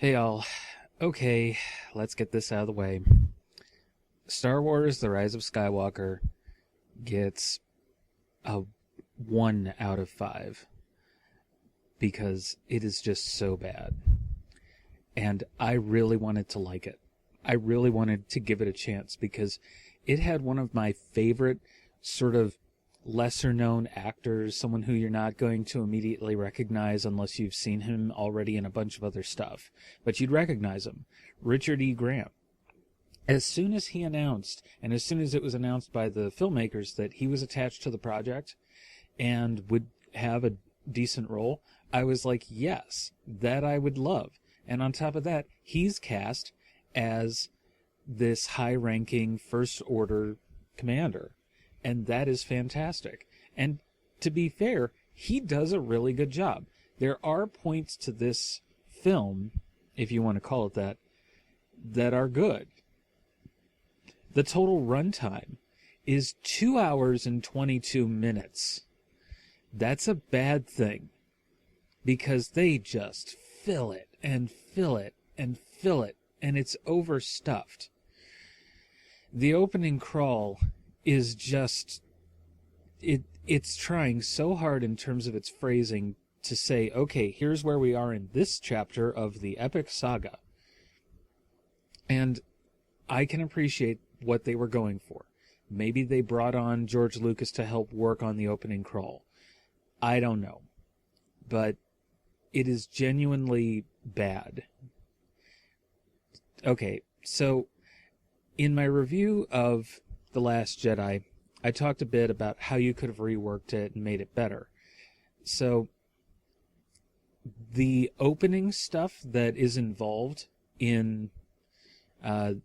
Hey all. Okay, let's get this out of the way. Star Wars The Rise of Skywalker gets a 1 out of 5 because it is just so bad. And I really wanted to like it. I really wanted to give it a chance because it had one of my favorite sort of lesser known actors, someone who you're not going to immediately recognize unless you've seen him already in a bunch of other stuff. But you'd recognize him, Richard E. Grant. As soon as he announced, and as soon as it was announced by the filmmakers that he was attached to the project and would have a decent role, I was like, yes, that I would love. And on top of that, he's cast as this high-ranking First Order commander. And that is fantastic. And to be fair, he does a really good job. There are points to this film, if you want to call it that, that are good. The total runtime is 2 hours and 22 minutes. That's a bad thing, because they just fill it and fill it and fill it, and it's overstuffed. The opening crawl is just, it's trying so hard in terms of its phrasing to say, okay, here's where we are in this chapter of the epic saga. And I can appreciate what they were going for. Maybe they brought on George Lucas to help work on the opening crawl. I don't know. But it is genuinely bad. Okay, so in my review of The Last Jedi, I talked a bit about how you could have reworked it and made it better. So, the opening stuff that is involved in The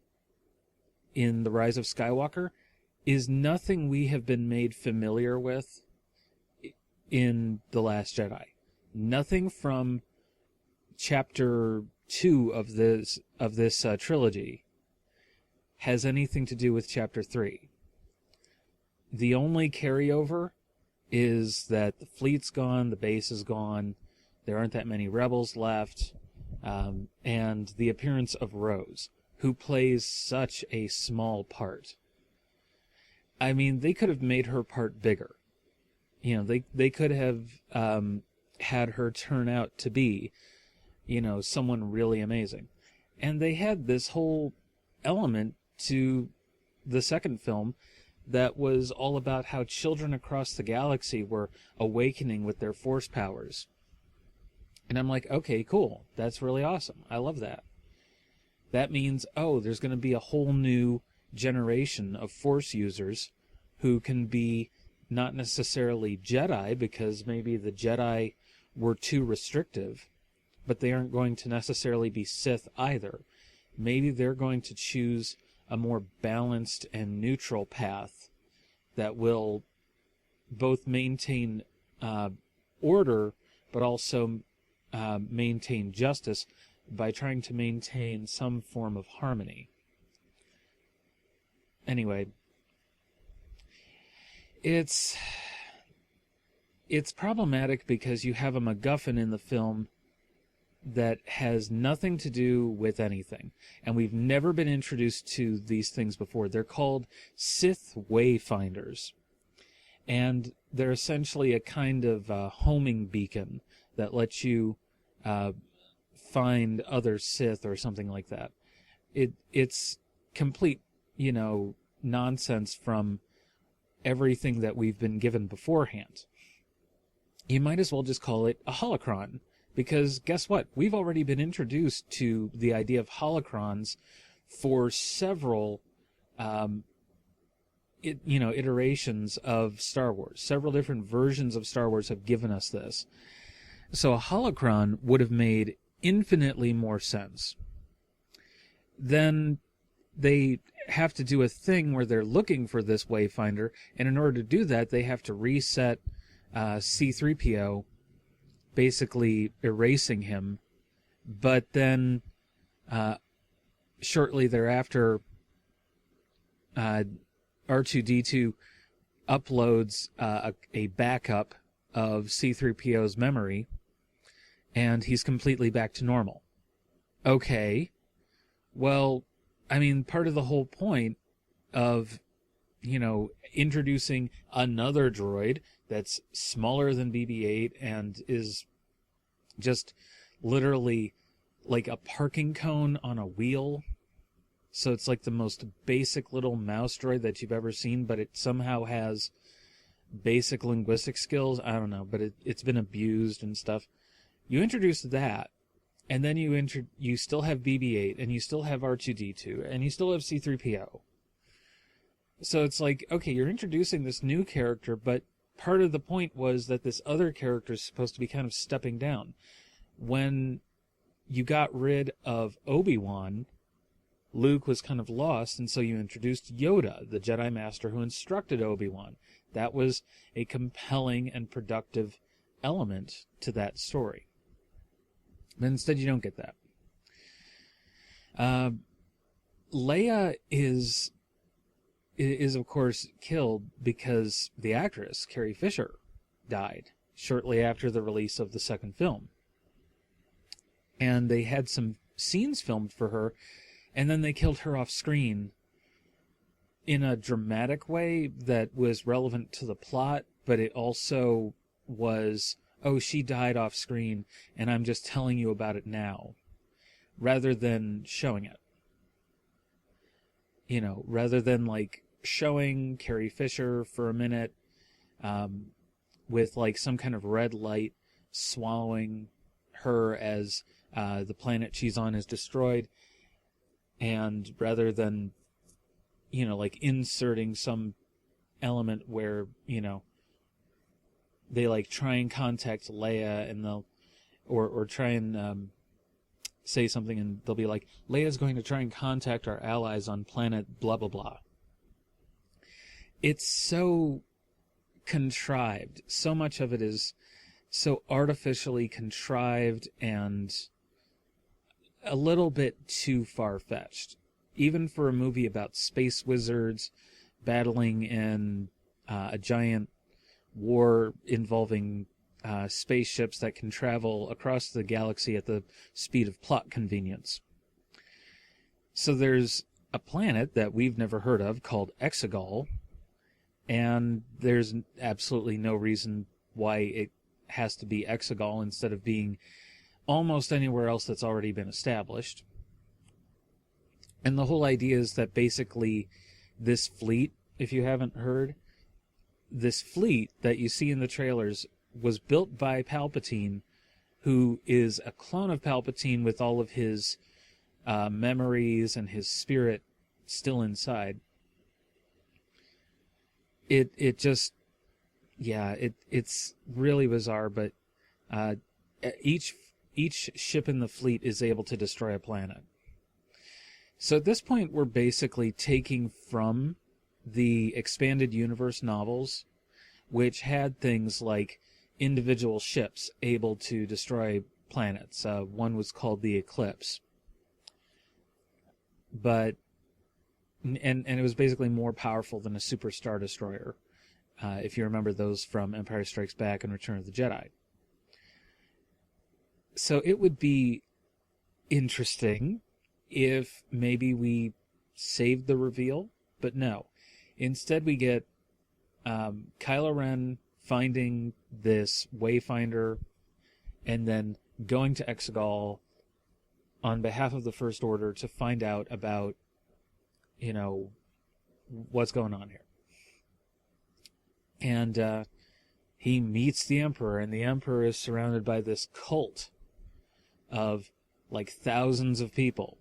Rise of Skywalker is nothing we have been made familiar with in The Last Jedi. Nothing from Chapter 2 of this trilogy has anything to do with Chapter 3. The only carryover is that the fleet's gone, the base is gone, there aren't that many rebels left, and the appearance of Rose, who plays such a small part. I mean, they could have made her part bigger. You know, they could have had her turn out to be, someone really amazing. And they had this whole element to the second film that was all about how children across the galaxy were awakening with their force powers. And I'm like, okay, cool. That's really awesome. I love that. That means, there's going to be a whole new generation of force users who can be not necessarily Jedi, because maybe the Jedi were too restrictive, but they aren't going to necessarily be Sith either. Maybe they're going to choose a more balanced and neutral path that will both maintain order, but also maintain justice by trying to maintain some form of harmony. Anyway, it's problematic because you have a MacGuffin in the film that has nothing to do with anything. And we've never been introduced to these things before. They're called Sith Wayfinders. And they're essentially a kind of homing beacon that lets you find other Sith or something like that. It's complete, nonsense from everything that we've been given beforehand. You might as well just call it a holocron. Because guess what? We've already been introduced to the idea of holocrons for several, iterations of Star Wars. Several different versions of Star Wars have given us this. So a holocron would have made infinitely more sense. Then they have to do a thing where they're looking for this Wayfinder, and in order to do that, they have to reset C-3PO, basically erasing him, but then shortly thereafter R2-D2 uploads a backup of C-3PO's memory, and he's completely back to normal. Okay, well, I mean, part of the whole point of, introducing another droid that's smaller than BB-8 and is just literally like a parking cone on a wheel. So it's like the most basic little mouse droid that you've ever seen, but it somehow has basic linguistic skills. I don't know, but it's been abused and stuff. You introduce that, and then you still have BB-8, and you still have R2-D2, and you still have C-3PO. So it's like, okay, you're introducing this new character, but part of the point was that this other character is supposed to be kind of stepping down. When you got rid of Obi-Wan, Luke was kind of lost, and so you introduced Yoda, the Jedi Master who instructed Obi-Wan. That was a compelling and productive element to that story. But instead, you don't get that. Leia is of course killed because the actress, Carrie Fisher, died shortly after the release of the second film. And they had some scenes filmed for her, and then they killed her off screen in a dramatic way that was relevant to the plot, but it also was, oh, she died off screen, and I'm just telling you about it now, rather than showing it. Rather than, like, showing Carrie Fisher for a minute with, like, some kind of red light swallowing her as the planet she's on is destroyed, and rather than, like, inserting some element where, they, like, try and contact Leia, and they'll, or try and say something, and they'll be like, Leia's going to try and contact our allies on planet blah, blah, blah. It's so contrived. So much of it is so artificially contrived and a little bit too far-fetched. Even for a movie about space wizards battling in a giant war involving spaceships that can travel across the galaxy at the speed of plot convenience. So there's a planet that we've never heard of called Exegol, and there's absolutely no reason why it has to be Exegol instead of being almost anywhere else that's already been established. And the whole idea is that basically this fleet, if you haven't heard, this fleet that you see in the trailers was built by Palpatine, who is a clone of Palpatine with all of his memories and his spirit still inside. It's really bizarre, but each ship in the fleet is able to destroy a planet. So at this point, we're basically taking from the expanded universe novels, which had things like individual ships able to destroy planets. One was called the Eclipse. And it was basically more powerful than a Super Star Destroyer, if you remember those from Empire Strikes Back and Return of the Jedi. So it would be interesting if maybe we saved the reveal, but no. Instead we get Kylo Ren finding this Wayfinder and then going to Exegol on behalf of the First Order to find out about, what's going on here. And he meets the Emperor, and the Emperor is surrounded by this cult of, like, thousands of people,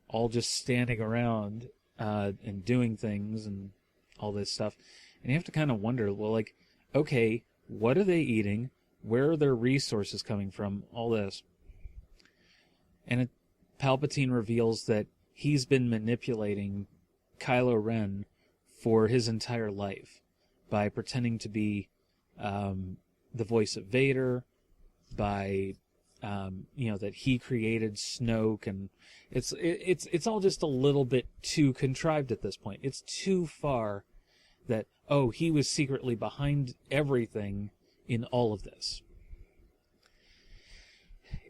all just standing around and doing things and all this stuff. And you have to kind of wonder, well, like, okay, what are they eating? Where are their resources coming from? All this. And Palpatine reveals that he's been manipulating Kylo Ren for his entire life by pretending to be the voice of Vader, by that he created Snoke, and it's all just a little bit too contrived at this point. It's too far that, oh, he was secretly behind everything in all of this.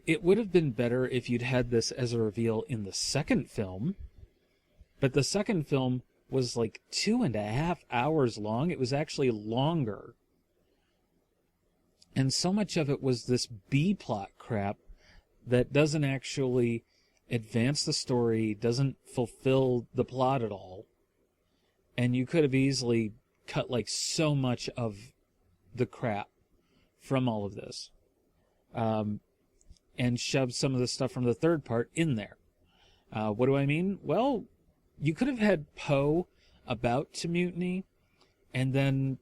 It would have been better if you'd had this as a reveal in the second film, but the second film was like 2.5 hours long. It was actually longer. And so much of it was this B-plot crap that doesn't actually advance the story, doesn't fulfill the plot at all. And you could have easily cut like so much of the crap from all of this. And shoved some of the stuff from the third part in there. What do I mean? Well, you could have had Poe about to mutiny, and then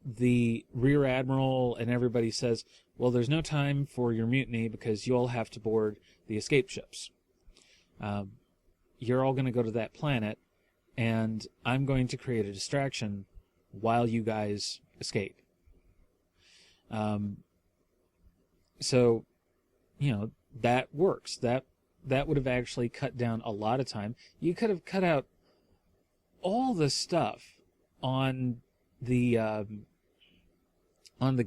the Rear Admiral and everybody says, well, there's no time for your mutiny because you all have to board the escape ships. You're all going to go to that planet, and I'm going to create a distraction while you guys escape. So, that works. That would have actually cut down a lot of time. You could have cut out all the stuff on the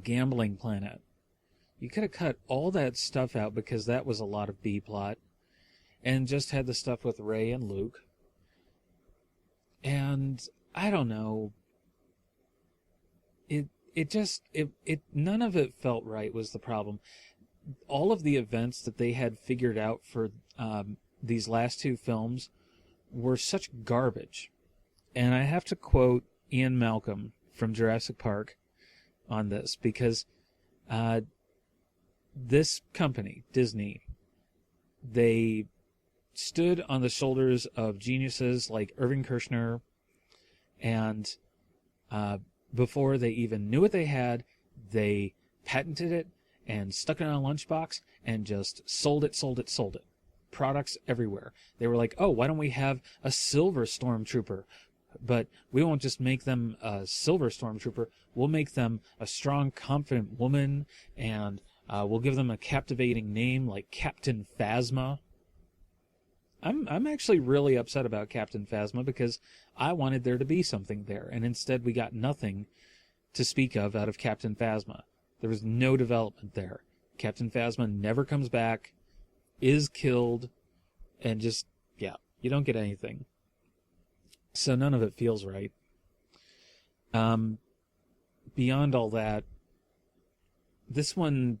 gambling planet. You could have cut all that stuff out because that was a lot of B-plot, and just had the stuff with Rey and Luke. And I don't know. None of it felt right was the problem. All of the events that they had figured out for these last two films were such garbage. And I have to quote Ian Malcolm from Jurassic Park on this, because this company, Disney, they stood on the shoulders of geniuses like Irving Kershner, and before they even knew what they had, they patented it and stuck it on a lunchbox and just sold it. Products everywhere. They were like, oh, why don't we have a silver stormtrooper? But we won't just make them a silver stormtrooper. We'll make them a strong, confident woman, and we'll give them a captivating name like Captain Phasma. I'm actually really upset about Captain Phasma because I wanted there to be something there, and instead we got nothing to speak of out of Captain Phasma. There was no development there. Captain Phasma never comes back, is killed, and just, you don't get anything. So none of it feels right. Beyond all that, this one,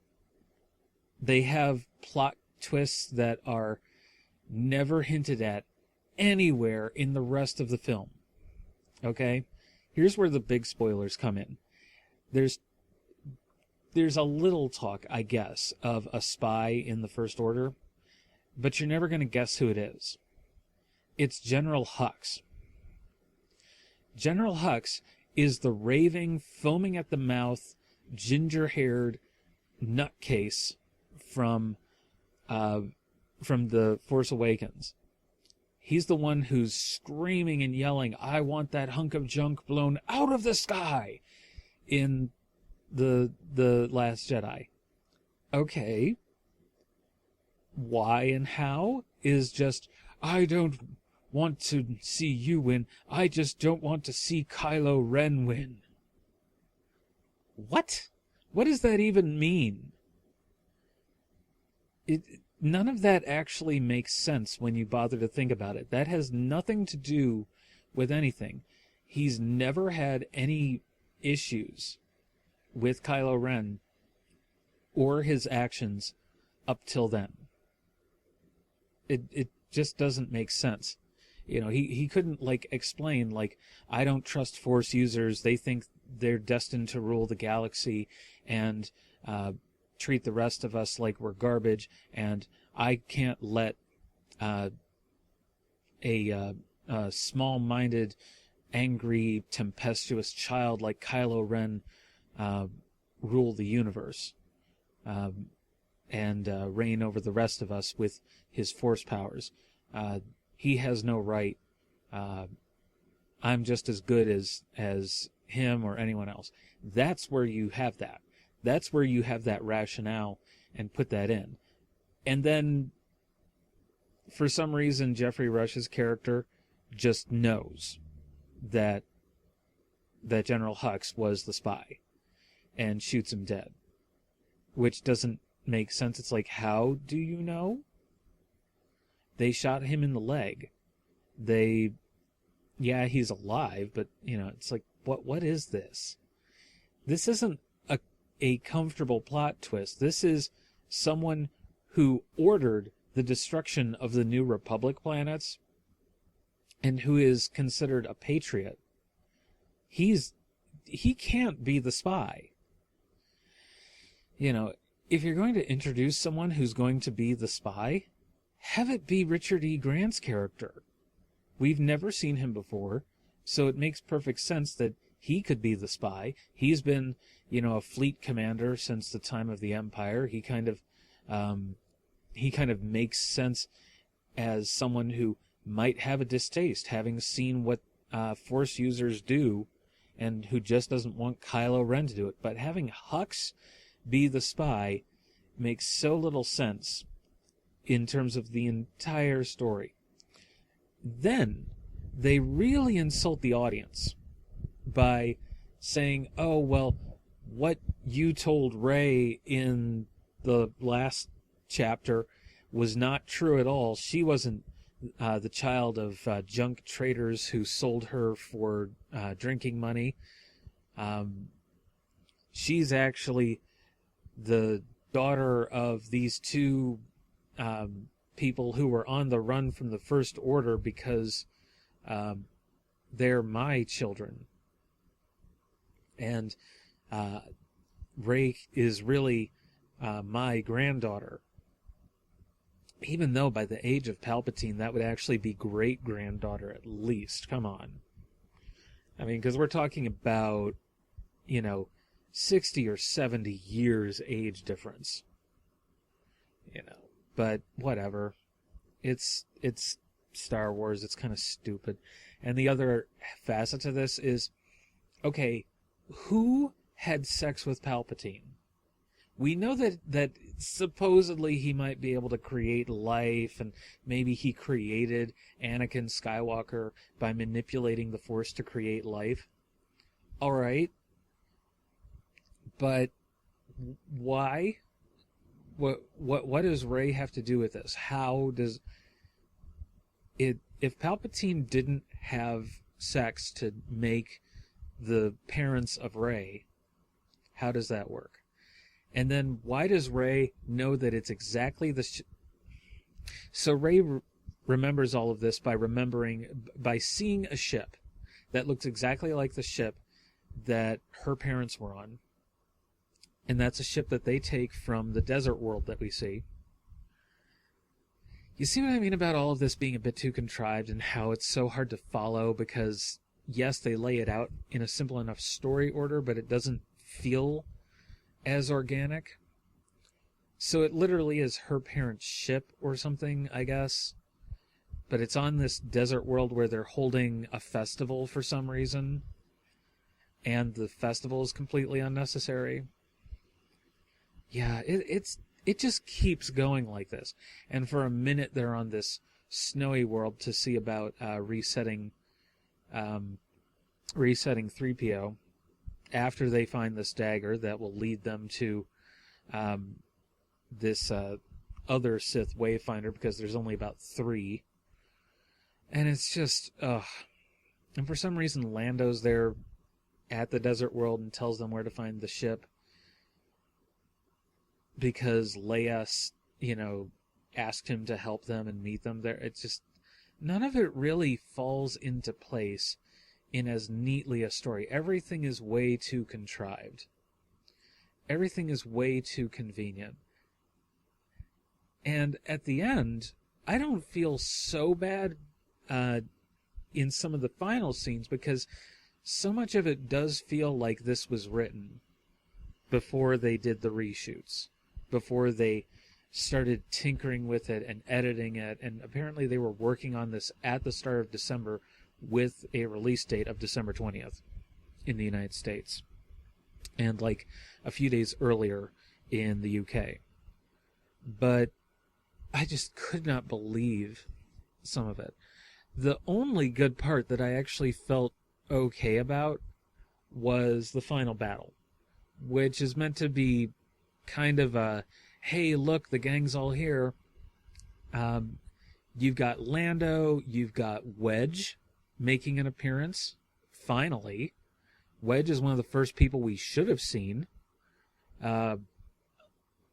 they have plot twists that are never hinted at anywhere in the rest of the film. Okay? Here's where the big spoilers come in. There's a little talk, I guess, of a spy in the First Order, but you're never going to guess who it is. It's General Hux. General Hux is the raving, foaming at the mouth, ginger-haired nutcase from The Force Awakens. He's the one who's screaming and yelling, I want that hunk of junk blown out of the sky in the Last Jedi. Okay. Why and how is just, I don't want to see you win. I just don't want to see Kylo Ren win. What? What does that even mean? None of that actually makes sense when you bother to think about it. That has nothing to do with anything. He's never had any issues with Kylo Ren or his actions up till then. It just doesn't make sense. He couldn't, explain, I don't trust Force users. They think they're destined to rule the galaxy and treat the rest of us like we're garbage, and I can't let a small-minded, angry, tempestuous child like Kylo Ren rule the universe and reign over the rest of us with his Force powers. He has no right. I'm just as good as him or anyone else. That's where you have that. That's where you have that rationale and put that in. And then, for some reason, Jeffrey Rush's character just knows that General Hux was the spy and shoots him dead, which doesn't make sense. It's like, how do you know? They shot him in the leg. Yeah, he's alive, but, it's like, what is this? This isn't a comfortable plot twist. This is someone who ordered the destruction of the New Republic planets and who is considered a patriot. He can't be the spy. If you're going to introduce someone who's going to be the spy, have it be Richard E. Grant's character. We've never seen him before, so it makes perfect sense that he could be the spy. He's been, a fleet commander since the time of the Empire. He kind of makes sense as someone who might have a distaste, having seen what Force users do, and who just doesn't want Kylo Ren to do it. But having Hux be the spy makes so little sense in terms of the entire story. Then they really insult the audience by saying, oh, well, what you told Rey in the last chapter was not true at all. She wasn't the child of junk traders who sold her for drinking money. She's actually the daughter of these two people who were on the run from the First Order because they're my children. And Rey is really my granddaughter. Even though by the age of Palpatine, that would actually be great-granddaughter at least. Come on. I mean, because we're talking about, 60 or 70 years age difference. But whatever. It's Star Wars. It's kind of stupid. And the other facet to this is, okay, who had sex with Palpatine? We know that supposedly he might be able to create life, and maybe he created Anakin Skywalker by manipulating the Force to create life. All right. But why? What does Rey have to do with this? How does it? If Palpatine didn't have sex to make the parents of Rey, how does that work? And then why does Rey know that it's exactly the... So Rey remembers all of this by seeing a ship that looks exactly like the ship that her parents were on. And that's a ship that they take from the desert world that we see. You see what I mean about all of this being a bit too contrived and how it's so hard to follow because, yes, they lay it out in a simple enough story order, but it doesn't feel as organic. So it literally is her parents' ship or something, I guess. But it's on this desert world where they're holding a festival for some reason. And the festival is completely unnecessary. Yeah, it just keeps going like this. And for a minute they're on this snowy world to see about resetting 3PO. After they find this dagger that will lead them to this other Sith Wayfinder, because there's only about 3. And it's just, and for some reason Lando's there at the desert world and tells them where to find the ship. Because Leia, asked him to help them and meet them there. It's just, none of it really falls into place in as neatly a story. Everything is way too contrived. Everything is way too convenient. And at the end, I don't feel so bad in some of the final scenes because so much of it does feel like this was written before they did the reshoots, before they started tinkering with it and editing it. And apparently they were working on this at the start of December with a release date of December 20th in the United States. And like a few days earlier in the UK. But I just could not believe some of it. The only good part that I actually felt okay about was the final battle, which is meant to be kind of a hey, look, the gang's all here. You've got Lando, you've got Wedge making an appearance. Finally, Wedge is one of the first people we should have seen.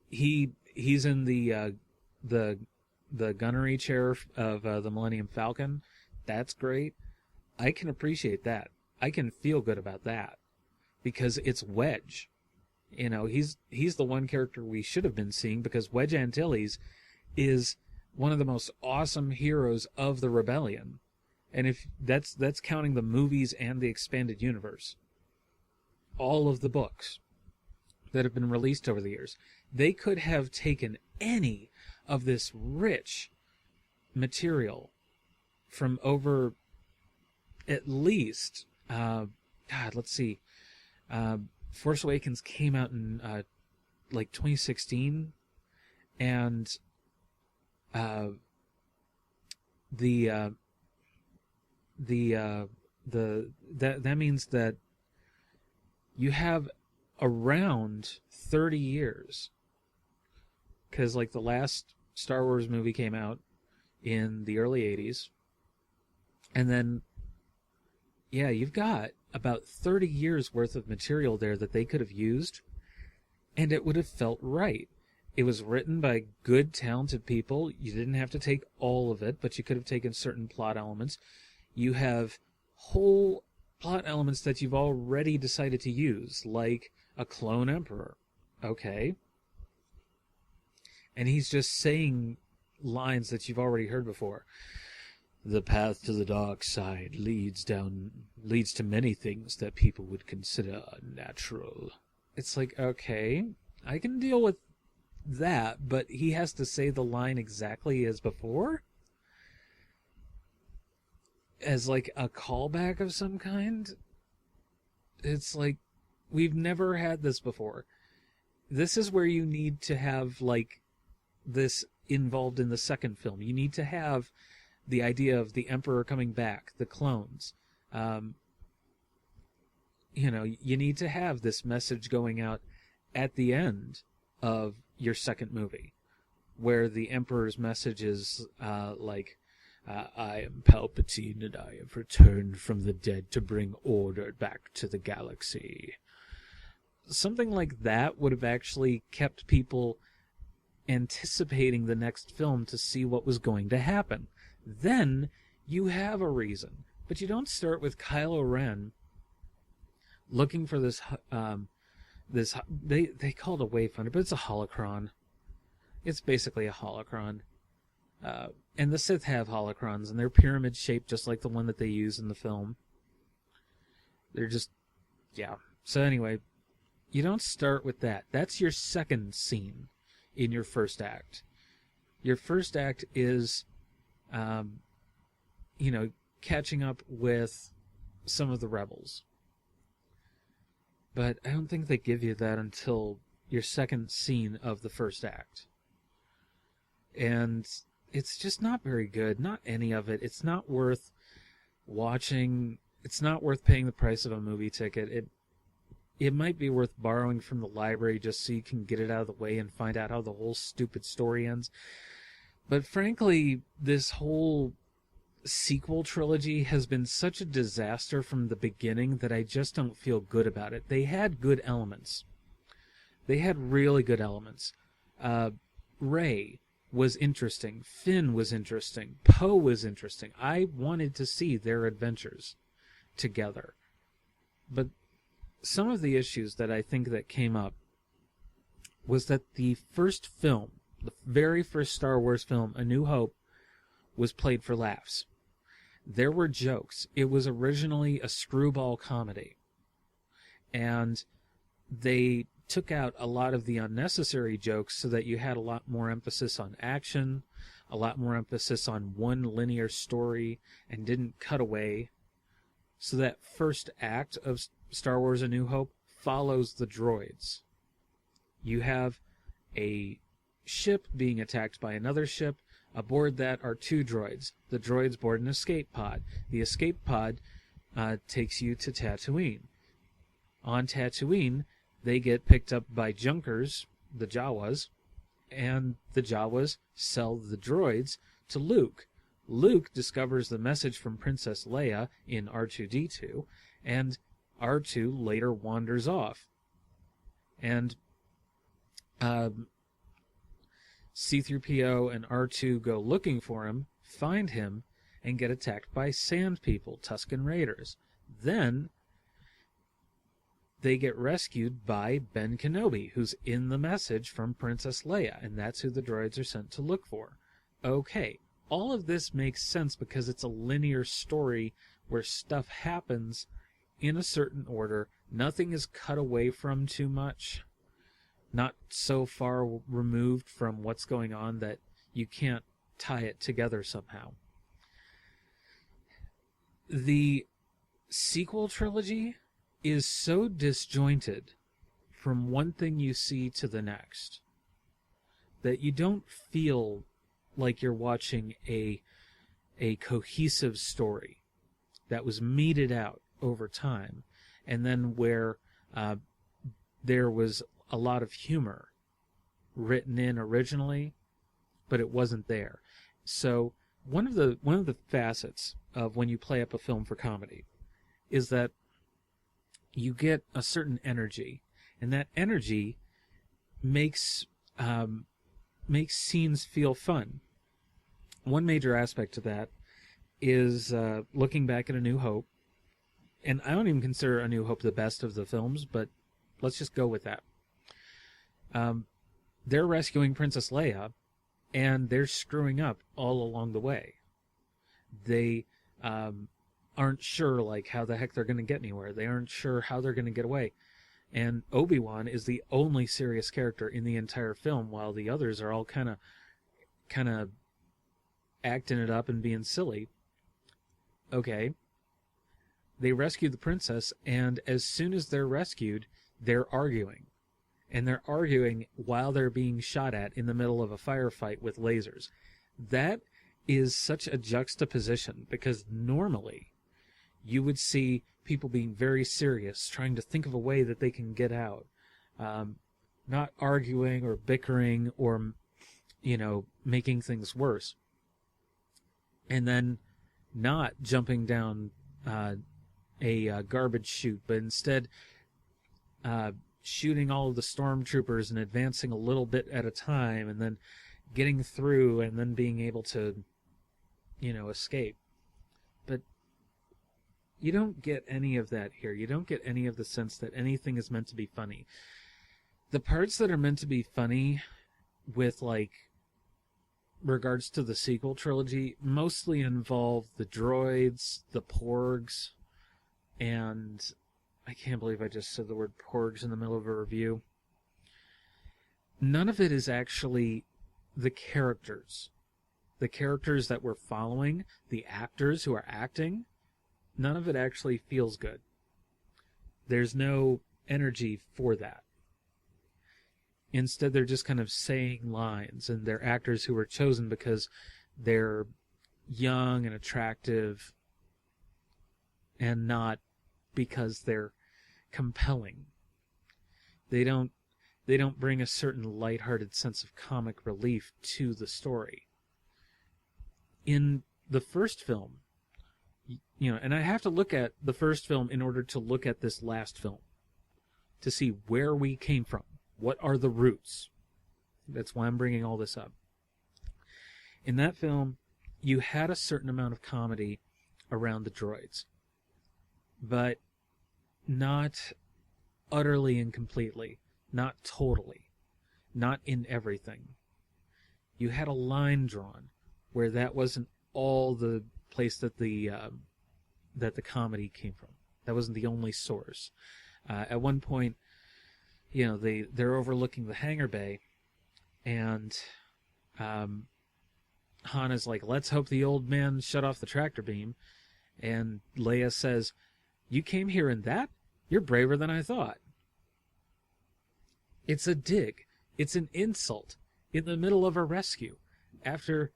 He's in the gunnery chair of the Millennium Falcon. That's great. I can appreciate that. I can feel good about that because it's Wedge. You know, he's the one character we should have been seeing because Wedge Antilles is one of the most awesome heroes of the Rebellion. And if that's counting the movies and the expanded universe. All of the books that have been released over the years. They could have taken any of this rich material from over at least let's see, Force Awakens came out in like 2016, and that means that you have around 30 years, because like the last Star Wars movie came out in the early 80s, and then yeah, you've got about 30 years worth of material there that they could have used, and it would have felt right. It was written by good, talented people. You didn't have to take all of it, but you could have taken certain plot elements. You have whole plot elements that you've already decided to use, like a clone emperor. Okay. And he's just saying lines that you've already heard before. The path to the dark side leads to many things that people would consider unnatural. It's like, okay, I can deal with that, but he has to say the line exactly as before? As like a callback of some kind? It's like, we've never had this before. This is where you need to have like this involved in the second film. You need to have the idea of the Emperor coming back, the clones. You know, you need to have this message going out at the end of your second movie, where the Emperor's message is I am Palpatine and I have returned from the dead to bring order back to the galaxy. Something like that would have actually kept people anticipating the next film to see what was going to happen. Then you have a reason. But you don't start with Kylo Ren looking for this they call it a wayfinder, but it's a holocron. It's basically a holocron. And the Sith have holocrons, and they're pyramid shaped just like the one that they use in the film. They're just, yeah. So anyway, you don't start with that. That's your second scene in your first act. Your first act is catching up with some of the rebels. But I don't think they give you that until your second scene of the first act. And it's just not very good. Not any of it. It's not worth watching. It's not worth paying the price of a movie ticket. It might be worth borrowing from the library just so you can get it out of the way and find out how the whole stupid story ends. But frankly, this whole sequel trilogy has been such a disaster from the beginning that I just don't feel good about it. They had good elements. They had really good elements. Rey was interesting. Finn was interesting. Poe was interesting. I wanted to see their adventures together. But some of the issues that I think that came up was that the first film, the very first Star Wars film, A New Hope, was played for laughs. There were jokes. It was originally a screwball comedy. And they took out a lot of the unnecessary jokes so that you had a lot more emphasis on action, a lot more emphasis on one linear story, and didn't cut away. So that first act of Star Wars A New Hope follows the droids. You have a ship being attacked by another ship. Aboard that are two droids. The droids board an escape pod. The escape pod takes you to Tatooine. On Tatooine, they get picked up by Junkers, the Jawas, and the Jawas sell the droids to Luke. Luke discovers the message from Princess Leia in R2-D2, and R2 later wanders off. And C-3PO and R2 go looking for him, find him, and get attacked by Sand People, Tusken Raiders. Then they get rescued by Ben Kenobi, who's in the message from Princess Leia, and that's who the droids are sent to look for. Okay, all of this makes sense because it's a linear story where stuff happens in a certain order. Nothing is cut away from too much. Not so far removed from what's going on that you can't tie it together somehow. The sequel trilogy is so disjointed from one thing you see to the next that you don't feel like you're watching a cohesive story that was meted out over time, and then where there was a lot of humor written in originally, but it wasn't there. So one of the facets of when you play up a film for comedy is that you get a certain energy, and that energy makes scenes feel fun. One major aspect to that is looking back at A New Hope, and I don't even consider A New Hope the best of the films, but let's just go with that. They're rescuing Princess Leia, and they're screwing up all along the way. They aren't sure like how the heck they're going to get anywhere. They aren't sure how they're going to get away. And Obi-Wan is the only serious character in the entire film, while the others are all kind of acting it up and being silly. Okay. They rescue the princess, and as soon as they're rescued, they're arguing. And they're arguing while they're being shot at in the middle of a firefight with lasers. That is such a juxtaposition, because normally you would see people being very serious, trying to think of a way that they can get out. Not arguing or bickering or, making things worse. And then not jumping down a garbage chute, but instead shooting all of the stormtroopers and advancing a little bit at a time, and then getting through, and then being able to, escape. But you don't get any of that here. You don't get any of the sense that anything is meant to be funny. The parts that are meant to be funny with, regards to the sequel trilogy, mostly involve the droids, the porgs, and I can't believe I just said the word porgs in the middle of a review. None of it is actually the characters. The characters that we're following, the actors who are acting, none of it actually feels good. There's no energy for that. Instead, they're just kind of saying lines, and they're actors who are chosen because they're young and attractive, and not because they're compelling. They don't bring a certain lighthearted sense of comic relief to the story. In the first film, and I have to look at the first film in order to look at this last film, to see where we came from. What are the roots? That's why I'm bringing all this up. In that film, you had a certain amount of comedy around the droids, but not utterly and completely, not totally, not in everything. You had a line drawn where that wasn't all the place that the comedy came from. That wasn't the only source. At one point, they're overlooking the hangar bay, and Han is like, let's hope the old man shut off the tractor beam. And Leia says, you came here in that? You're braver than I thought. It's a dig. It's an insult in the middle of a rescue. After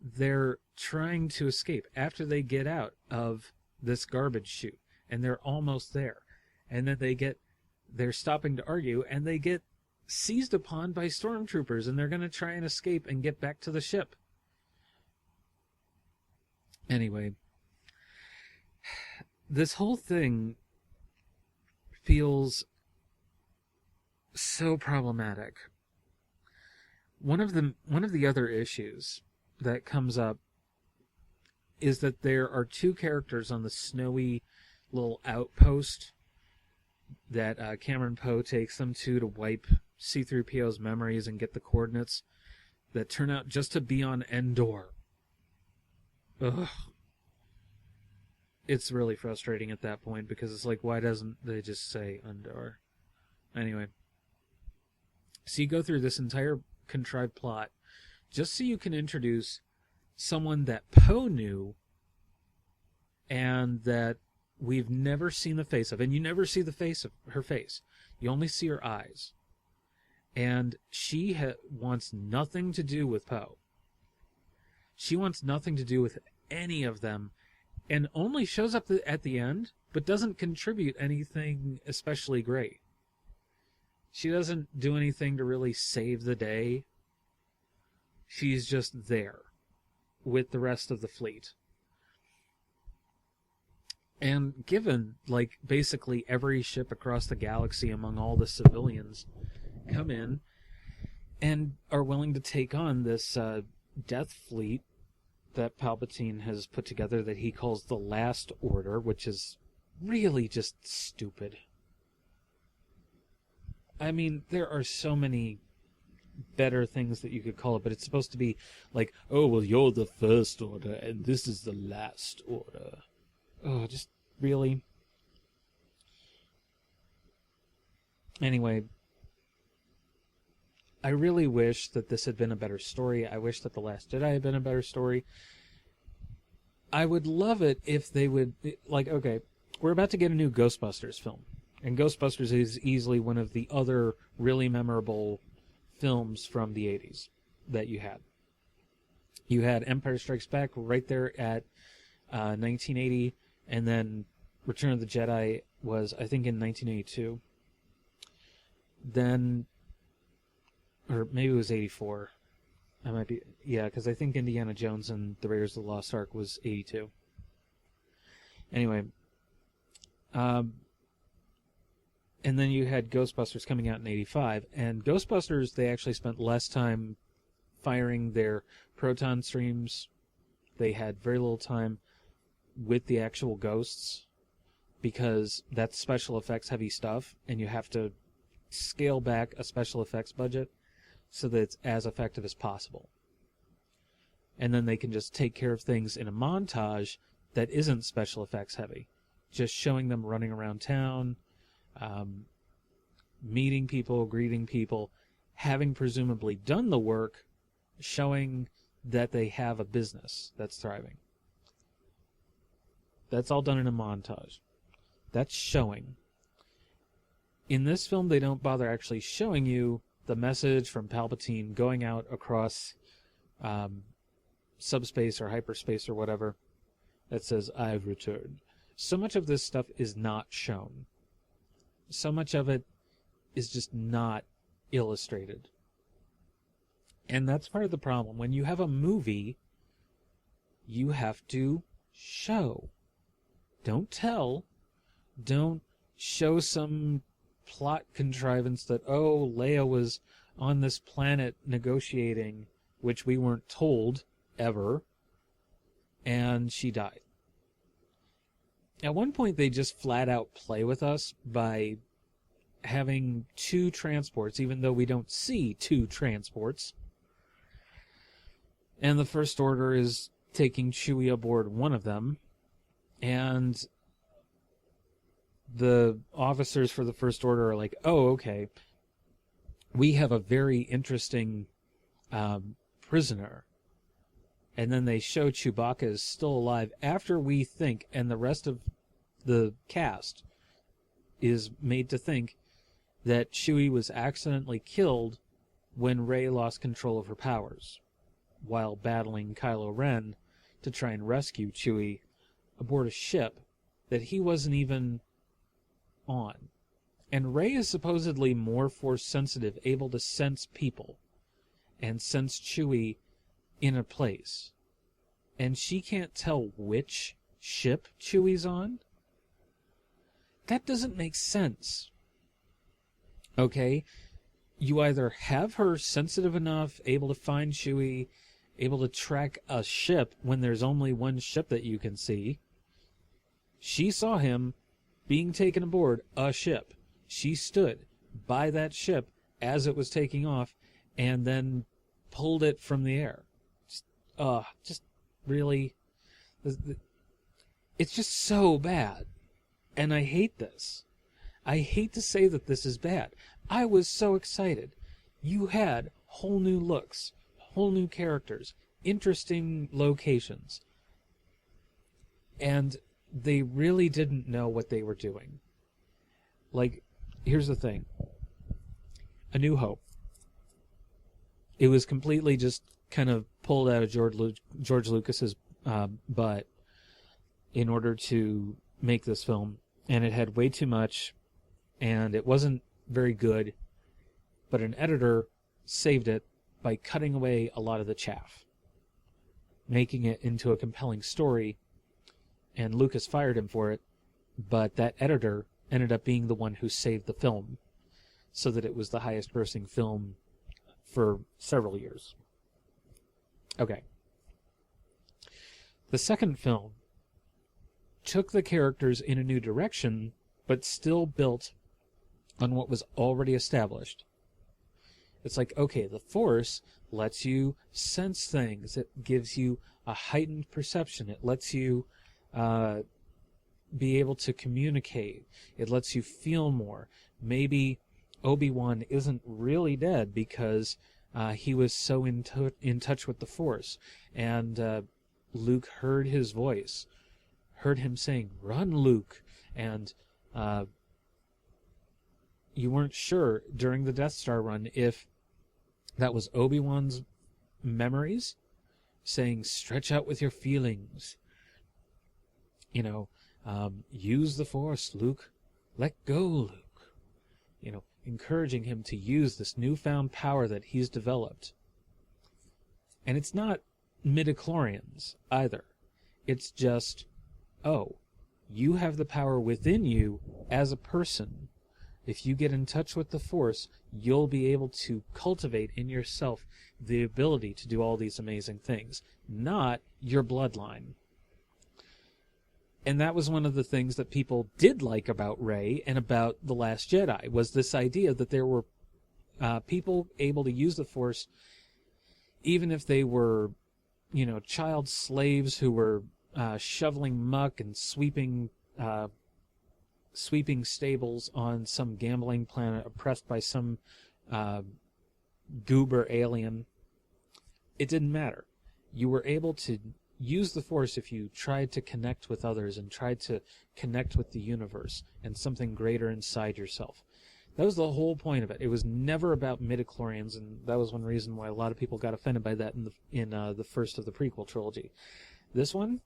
they're trying to escape, after they get out of this garbage chute, and they're almost there. And then they're stopping to argue, and they get seized upon by stormtroopers, and they're going to try and escape and get back to the ship. Anyway, this whole thing feels so problematic. One of the other issues that comes up is that there are two characters on the snowy little outpost that Cameron Poe takes them to wipe C-3PO's memories and get the coordinates that turn out just to be on Endor. Ugh. It's really frustrating at that point, because it's like, why doesn't they just say Endor? Anyway. So you go through this entire contrived plot just so you can introduce someone that Poe knew and that we've never seen the face of. And you never see the face of her face. You only see her eyes. And she wants nothing to do with Poe. She wants nothing to do with any of them, and only shows up at the end, but doesn't contribute anything especially great. She doesn't do anything to really save the day. She's just there with the rest of the fleet. And given, like, basically every ship across the galaxy among all the civilians come in and are willing to take on this death fleet that Palpatine has put together that he calls the Last Order, which is really just stupid. I mean, there are so many better things that you could call it, but it's supposed to be like, oh, well, you're the First Order, and this is the Last Order. Oh, just really? Anyway, I really wish that this had been a better story. I wish that The Last Jedi had been a better story. I would love it if they would, like, okay, we're about to get a new Ghostbusters film. And Ghostbusters is easily one of the other really memorable films from the 80s that you had. You had Empire Strikes Back right there at 1980, and then Return of the Jedi was, I think, in 1982. Then, or maybe it was 84. I might be, yeah, because I think Indiana Jones and the Raiders of the Lost Ark was 82. Anyway, and then you had Ghostbusters coming out in 85, and Ghostbusters, they actually spent less time firing their proton streams. They had very little time with the actual ghosts, because that's special effects heavy stuff, and you have to scale back a special effects budget so that it's as effective as possible. And then they can just take care of things in a montage that isn't special effects heavy. Just showing them running around town, meeting people, greeting people, having presumably done the work, showing that they have a business that's thriving. That's all done in a montage. That's showing. In this film, they don't bother actually showing you the message from Palpatine going out across subspace or hyperspace or whatever that says, "I've returned." So much of this stuff is not shown. So much of it is just not illustrated. And that's part of the problem. When you have a movie, you have to show. Don't tell. Don't show some plot contrivance that, oh, Leia was on this planet negotiating, which we weren't told ever, and she died. At one point, they just flat out play with us by having two transports, even though we don't see two transports. And the First Order is taking Chewie aboard one of them, and the officers for the First Order are like, oh, okay, we have a very interesting prisoner. And then they show Chewbacca is still alive after we think, and the rest of the cast is made to think that Chewie was accidentally killed when Rey lost control of her powers while battling Kylo Ren to try and rescue Chewie aboard a ship that he wasn't even on. And Rey is supposedly more Force sensitive, able to sense people and sense Chewie in a place. And she can't tell which ship Chewie's on? That doesn't make sense. Okay? You either have her sensitive enough, able to find Chewie, able to track a ship when there's only one ship that you can see. She saw him being taken aboard a ship. She stood by that ship as it was taking off and then pulled it from the air. Just really... It's just so bad. And I hate this. I hate to say that this is bad. I was so excited. You had whole new looks, whole new characters, interesting locations. And they really didn't know what they were doing. Like, here's the thing. A New Hope. It was completely just kind of pulled out of George Lucas's butt in order to make this film. And it had way too much, and it wasn't very good. But an editor saved it by cutting away a lot of the chaff, making it into a compelling story. And Lucas fired him for it, but that editor ended up being the one who saved the film, so that it was the highest grossing film for several years. Okay. The second film took the characters in a new direction, but still built on what was already established. It's like, okay, the Force lets you sense things. It gives you a heightened perception. It lets you be able to communicate. It lets you feel more. Maybe Obi-Wan isn't really dead because he was so in touch with the Force. And Luke heard his voice, heard him saying, "Run, Luke." And you weren't sure during the Death Star run if that was Obi-Wan's memories saying, "Stretch out with your feelings. You know, use the Force, Luke. Let go, Luke." You know, encouraging him to use this newfound power that he's developed. And it's not midichlorians either. It's just, oh, you have the power within you as a person. If you get in touch with the Force, you'll be able to cultivate in yourself the ability to do all these amazing things, not your bloodline. And that was one of the things that people did like about Rey and about The Last Jedi, was this idea that there were people able to use the Force even if they were, you know, child slaves who were shoveling muck and sweeping stables on some gambling planet oppressed by some goober alien. It didn't matter. You were able to use the Force if you tried to connect with others and tried to connect with the universe and something greater inside yourself. That was the whole point of it. It was never about midichlorians, and that was one reason why a lot of people got offended by that in the first of the prequel trilogy. This one,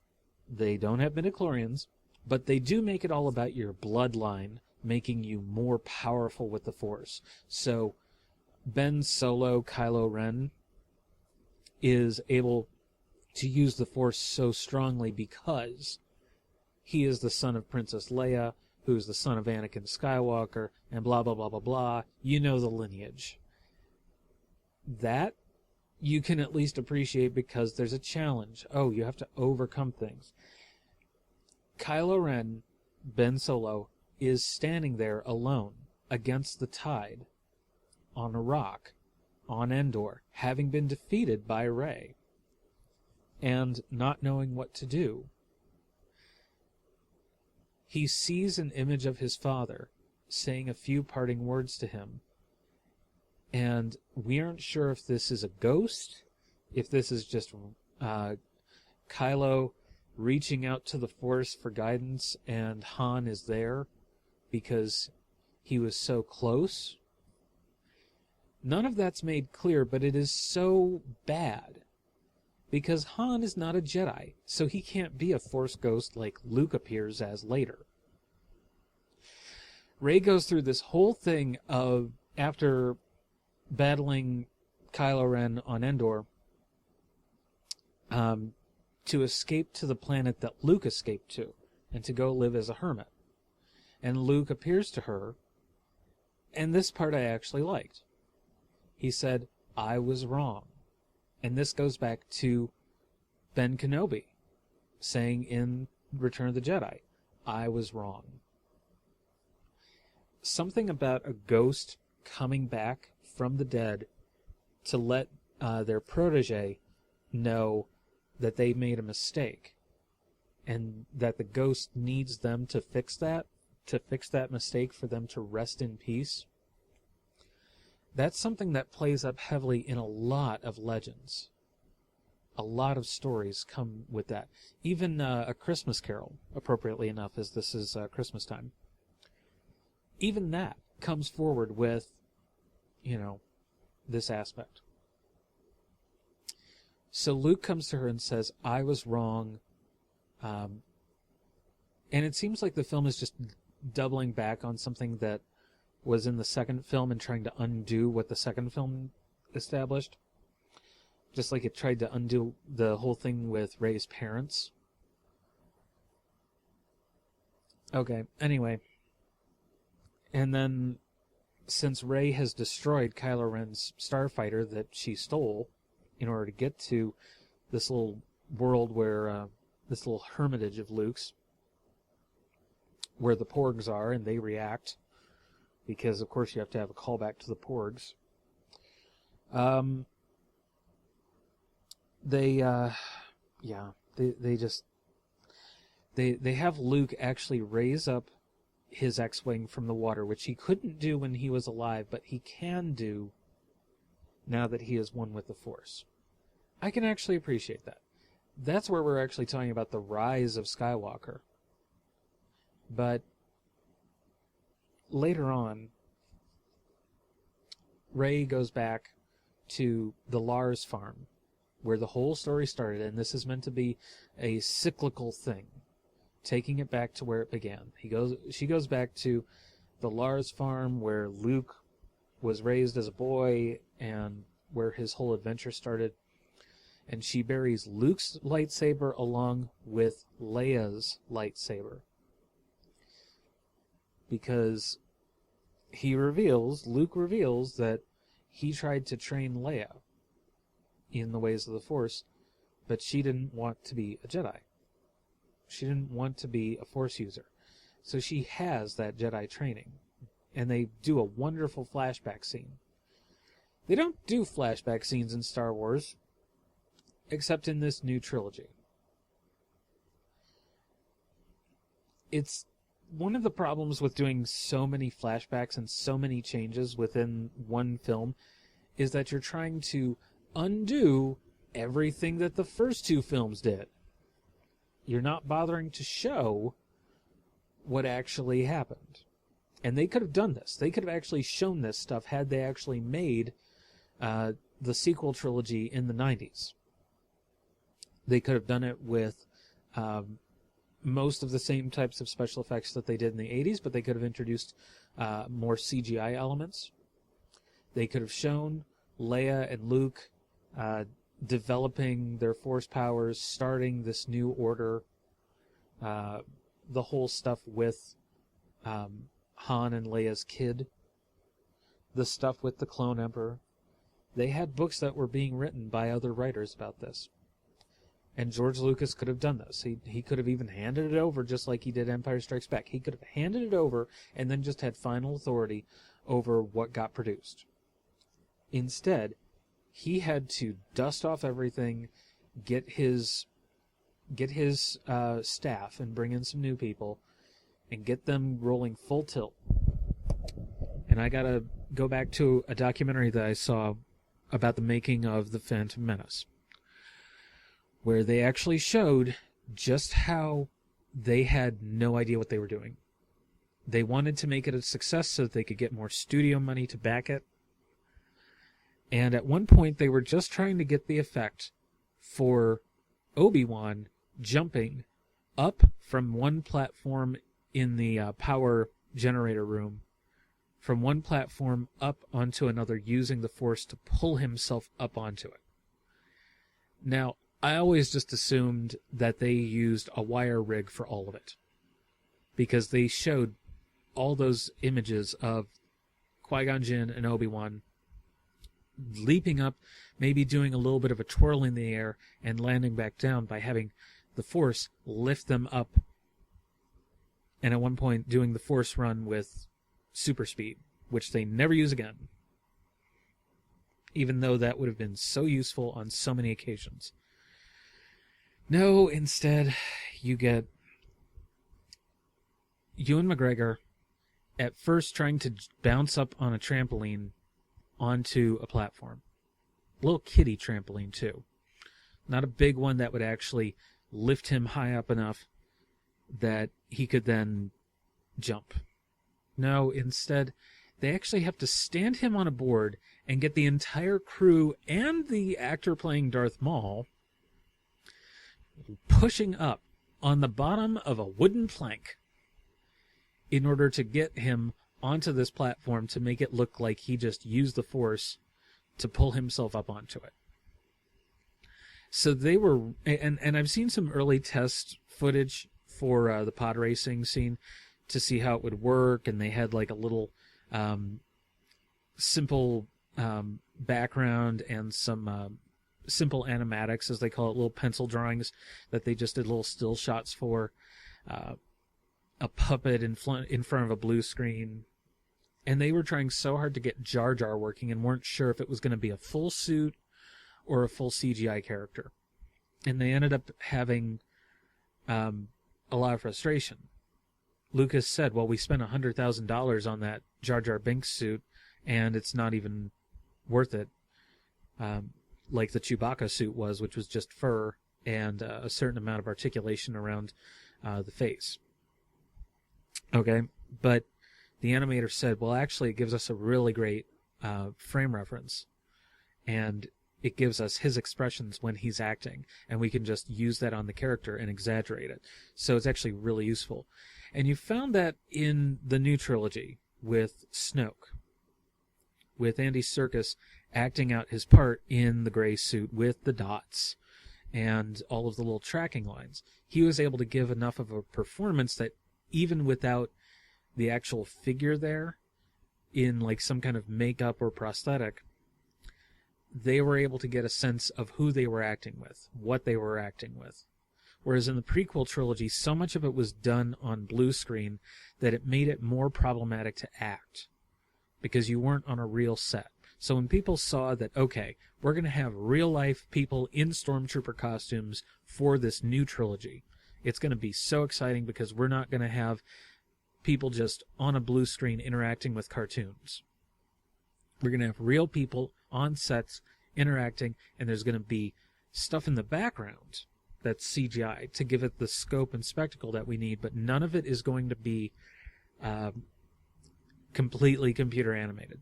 they don't have midichlorians, but they do make it all about your bloodline, making you more powerful with the Force. So Ben Solo, Kylo Ren, is able to use the Force so strongly because he is the son of Princess Leia, who's the son of Anakin Skywalker, and blah, blah, blah, blah, blah. You know the lineage. That you can at least appreciate because there's a challenge. Oh, you have to overcome things. Kylo Ren, Ben Solo, is standing there alone against the tide on a rock on Endor, having been defeated by Rey and not knowing what to do. He sees an image of his father saying a few parting words to him, and we aren't sure if this is a ghost, if this is just Kylo reaching out to the Force for guidance, and Han is there because he was so close. None of that's made clear, but it is so bad because Han is not a Jedi, so he can't be a Force ghost like Luke appears as later. Rey goes through this whole thing of, after battling Kylo Ren on Endor, to escape to the planet that Luke escaped to, and to go live as a hermit. And Luke appears to her, and this part I actually liked. He said, I was wrong. And this goes back to Ben Kenobi saying in Return of the Jedi, I was wrong. Something about a ghost coming back from the dead to let their protege know that they made a mistake, and that the ghost needs them to fix that mistake for them to rest in peace. That's something that plays up heavily in a lot of legends. A lot of stories come with that. Even A Christmas Carol, appropriately enough, as this is Christmas time. Even that comes forward with, this aspect. So Luke comes to her and says, I was wrong. And it seems like the film is just doubling back on something that was in the second film and trying to undo what the second film established. Just like it tried to undo the whole thing with Rey's parents. Okay, anyway. And then, since Rey has destroyed Kylo Ren's starfighter that she stole in order to get to this little world where, this little hermitage of Luke's, where the Porgs are, and they react, because of course you have to have a callback to the Porgs. They have Luke actually raise up his X-Wing from the water, which he couldn't do when he was alive, but he can do now that he is one with the Force. I can actually appreciate that. That's where we're actually talking about the rise of Skywalker. But later on, Rey goes back to the Lars farm, where the whole story started, and this is meant to be a cyclical thing, taking it back to where it began. She goes back to the Lars farm, where Luke was raised as a boy, and where his whole adventure started. And she buries Luke's lightsaber along with Leia's lightsaber. Because Luke reveals that he tried to train Leia in the ways of the Force, but she didn't want to be a Jedi. She didn't want to be a Force user. So she has that Jedi training. And they do a wonderful flashback scene. They don't do flashback scenes in Star Wars, except in this new trilogy. It's one of the problems with doing so many flashbacks and so many changes within one film is that you're trying to undo everything that the first two films did. You're not bothering to show what actually happened. And they could have done this. They could have actually shown this stuff had they actually made the sequel trilogy in the 90s. They could have done it with most of the same types of special effects that they did in the 80s, but they could have introduced more CGI elements. They could have shown Leia and Luke developing their Force powers, starting this new order, the whole stuff with Han and Leia's kid, the stuff with the Clone Emperor. They had books that were being written by other writers about this. And George Lucas could have done this. He could have even handed it over just like he did Empire Strikes Back. He could have handed it over and then just had final authority over what got produced. Instead, he had to dust off everything, get his staff and bring in some new people and get them rolling full tilt. And I gotta go back to a documentary that I saw about the making of The Phantom Menace, where they actually showed just how they had no idea what they were doing. They wanted to make it a success so that they could get more studio money to back it. And at one point, they were just trying to get the effect for Obi-Wan jumping up from one platform in the power generator room from one platform up onto another using the Force to pull himself up onto it. Now, I always just assumed that they used a wire rig for all of it, because they showed all those images of Qui-Gon Jinn and Obi-Wan leaping up, maybe doing a little bit of a twirl in the air and landing back down by having the Force lift them up, and at one point doing the Force run with super speed, which they never use again, even though that would have been so useful on so many occasions. No, instead, you get Ewan McGregor at first trying to bounce up on a trampoline onto a platform. A little kiddie trampoline, too. Not a big one that would actually lift him high up enough that he could then jump. No, instead, they actually have to stand him on a board and get the entire crew and the actor playing Darth Maul pushing up on the bottom of a wooden plank in order to get him onto this platform to make it look like he just used the Force to pull himself up onto it. So they were, and I've seen some early test footage for the pod racing scene to see how it would work, and they had like a little simple background and some simple animatics, as they call it, little pencil drawings that they just did little still shots for, a puppet in front of a blue screen. And they were trying so hard to get Jar Jar working and weren't sure if it was going to be a full suit or a full CGI character. And they ended up having a lot of frustration. Lucas said, well, we spent $100,000 on that Jar Jar Binks suit, and it's not even worth it, like the Chewbacca suit was, which was just fur and a certain amount of articulation around the face. Okay, but the animator said, well, actually, it gives us a really great frame reference, and it gives us his expressions when he's acting, and we can just use that on the character and exaggerate it. So it's actually really useful. And you found that in the new trilogy with Snoke, with Andy Serkis acting out his part in the gray suit with the dots and all of the little tracking lines. He was able to give enough of a performance that even without the actual figure there, in like some kind of makeup or prosthetic, they were able to get a sense of who they were acting with, what they were acting with. Whereas in the prequel trilogy, so much of it was done on blue screen that it made it more problematic to act, because you weren't on a real set. So when people saw that, okay, we're going to have real-life people in Stormtrooper costumes for this new trilogy, it's going to be so exciting because we're not going to have people just on a blue screen interacting with cartoons. We're going to have real people on sets interacting, and there's going to be stuff in the background that's CGI to give it the scope and spectacle that we need, but none of it is going to be completely computer animated.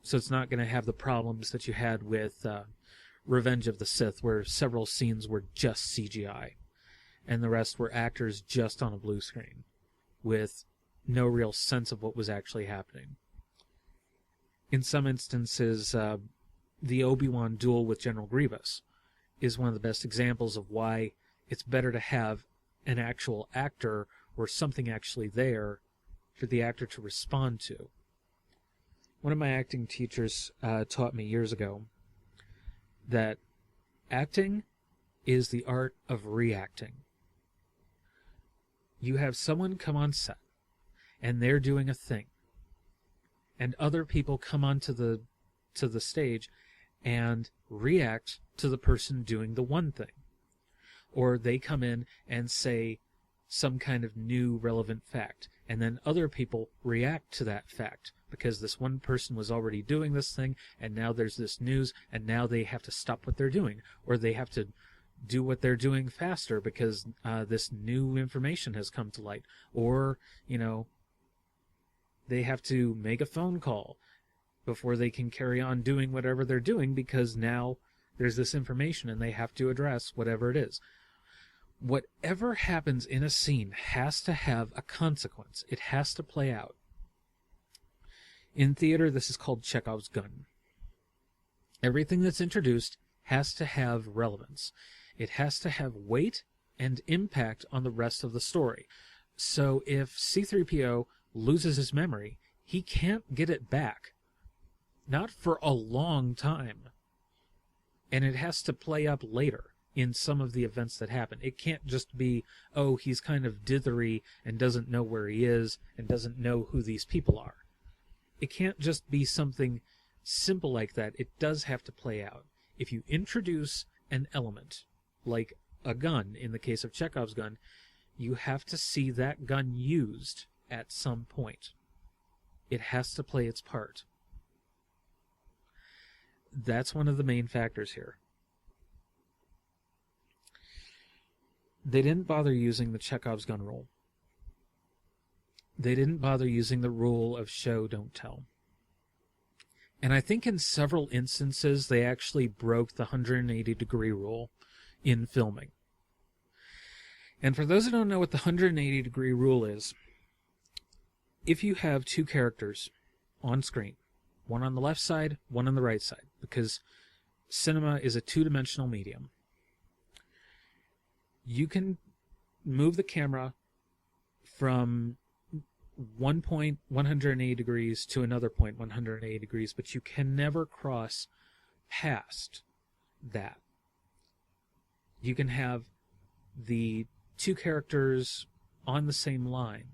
So it's not going to have the problems that you had with Revenge of the Sith, where several scenes were just CGI, and the rest were actors just on a blue screen with no real sense of what was actually happening. In some instances, the Obi-Wan duel with General Grievous is one of the best examples of why it's better to have an actual actor or something actually there for the actor to respond to. One of my acting teachers taught me years ago that acting is the art of reacting. You have someone come on set, and they're doing a thing, and other people come onto the stage and react to the person doing the one thing. Or they come in and say some kind of new relevant fact, and then other people react to that fact because this one person was already doing this thing, and now there's this news, and now they have to stop what they're doing, or they have to do what they're doing faster because this new information has come to light, or, they have to make a phone call before they can carry on doing whatever they're doing because now there's this information and they have to address whatever it is. Whatever happens in a scene has to have a consequence. It has to play out. In theater, this is called Chekhov's gun. Everything that's introduced has to have relevance. It has to have weight and impact on the rest of the story. So if C-3PO loses his memory, he can't get it back. Not for a long time. And it has to play up later in some of the events that happen. It can't just be, oh, he's kind of dithery and doesn't know where he is and doesn't know who these people are. It can't just be something simple like that. It does have to play out. If you introduce an element, like a gun, in the case of Chekhov's gun, you have to see that gun used at some point. It has to play its part. That's one of the main factors here. They didn't bother using the Chekhov's gun rule. They didn't bother using the rule of show, don't tell. And I think in several instances they actually broke the 180-degree rule in filming. And for those who don't know what the 180-degree rule is, if you have two characters on screen, one on the left side, one on the right side, because cinema is a two-dimensional medium, you can move the camera from one point 180 degrees to another point 180 degrees, but you can never cross past that. You can have the two characters on the same line,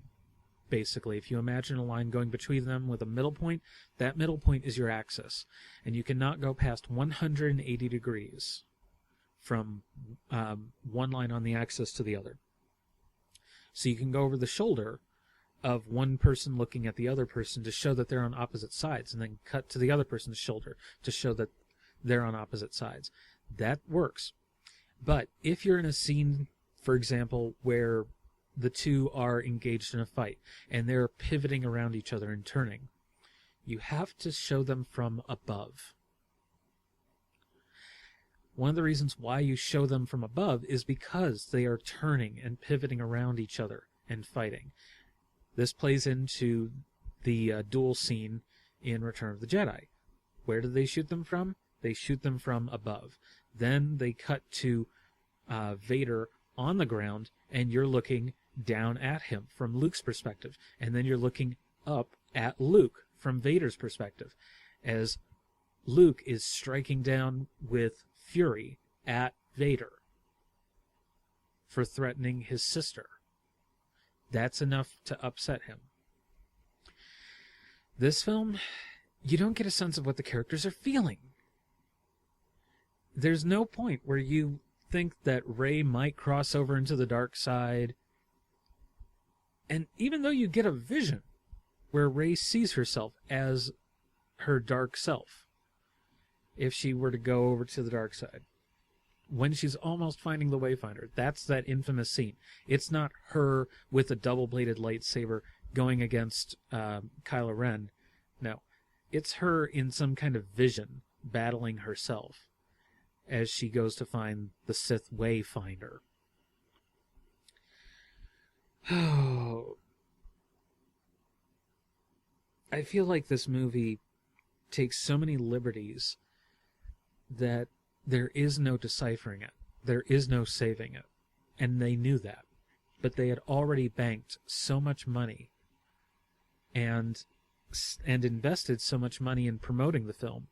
basically. If you imagine a line going between them with a middle point, that middle point is your axis, and you cannot go past 180 degrees from one line on the axis to the other. So you can go over the shoulder of one person looking at the other person to show that they're on opposite sides, and then cut to the other person's shoulder to show that they're on opposite sides. That works. But if you're in a scene, for example, where the two are engaged in a fight and they're pivoting around each other and turning, you have to show them from above. One of the reasons why you show them from above is because they are turning and pivoting around each other and fighting. This plays into the duel scene in Return of the Jedi. Where do they shoot them from? They shoot them from above. Then they cut to Vader on the ground, and you're looking down at him from Luke's perspective. And then you're looking up at Luke from Vader's perspective, as Luke is striking down with fury at Vader for threatening his sister. That's enough to upset him. This film, you don't get a sense of what the characters are feeling. There's no point where you think that Rey might cross over into the dark side. And even though you get a vision where Rey sees herself as her dark self, if she were to go over to the dark side, when she's almost finding the Wayfinder, that's that infamous scene. It's not her with a double-bladed lightsaber going against Kylo Ren. No, it's her in some kind of vision battling herself as she goes to find the Sith Wayfinder. Oh, I feel like this movie takes so many liberties that there is no deciphering it. There is no saving it. And they knew that. But they had already banked so much money and invested so much money in promoting the film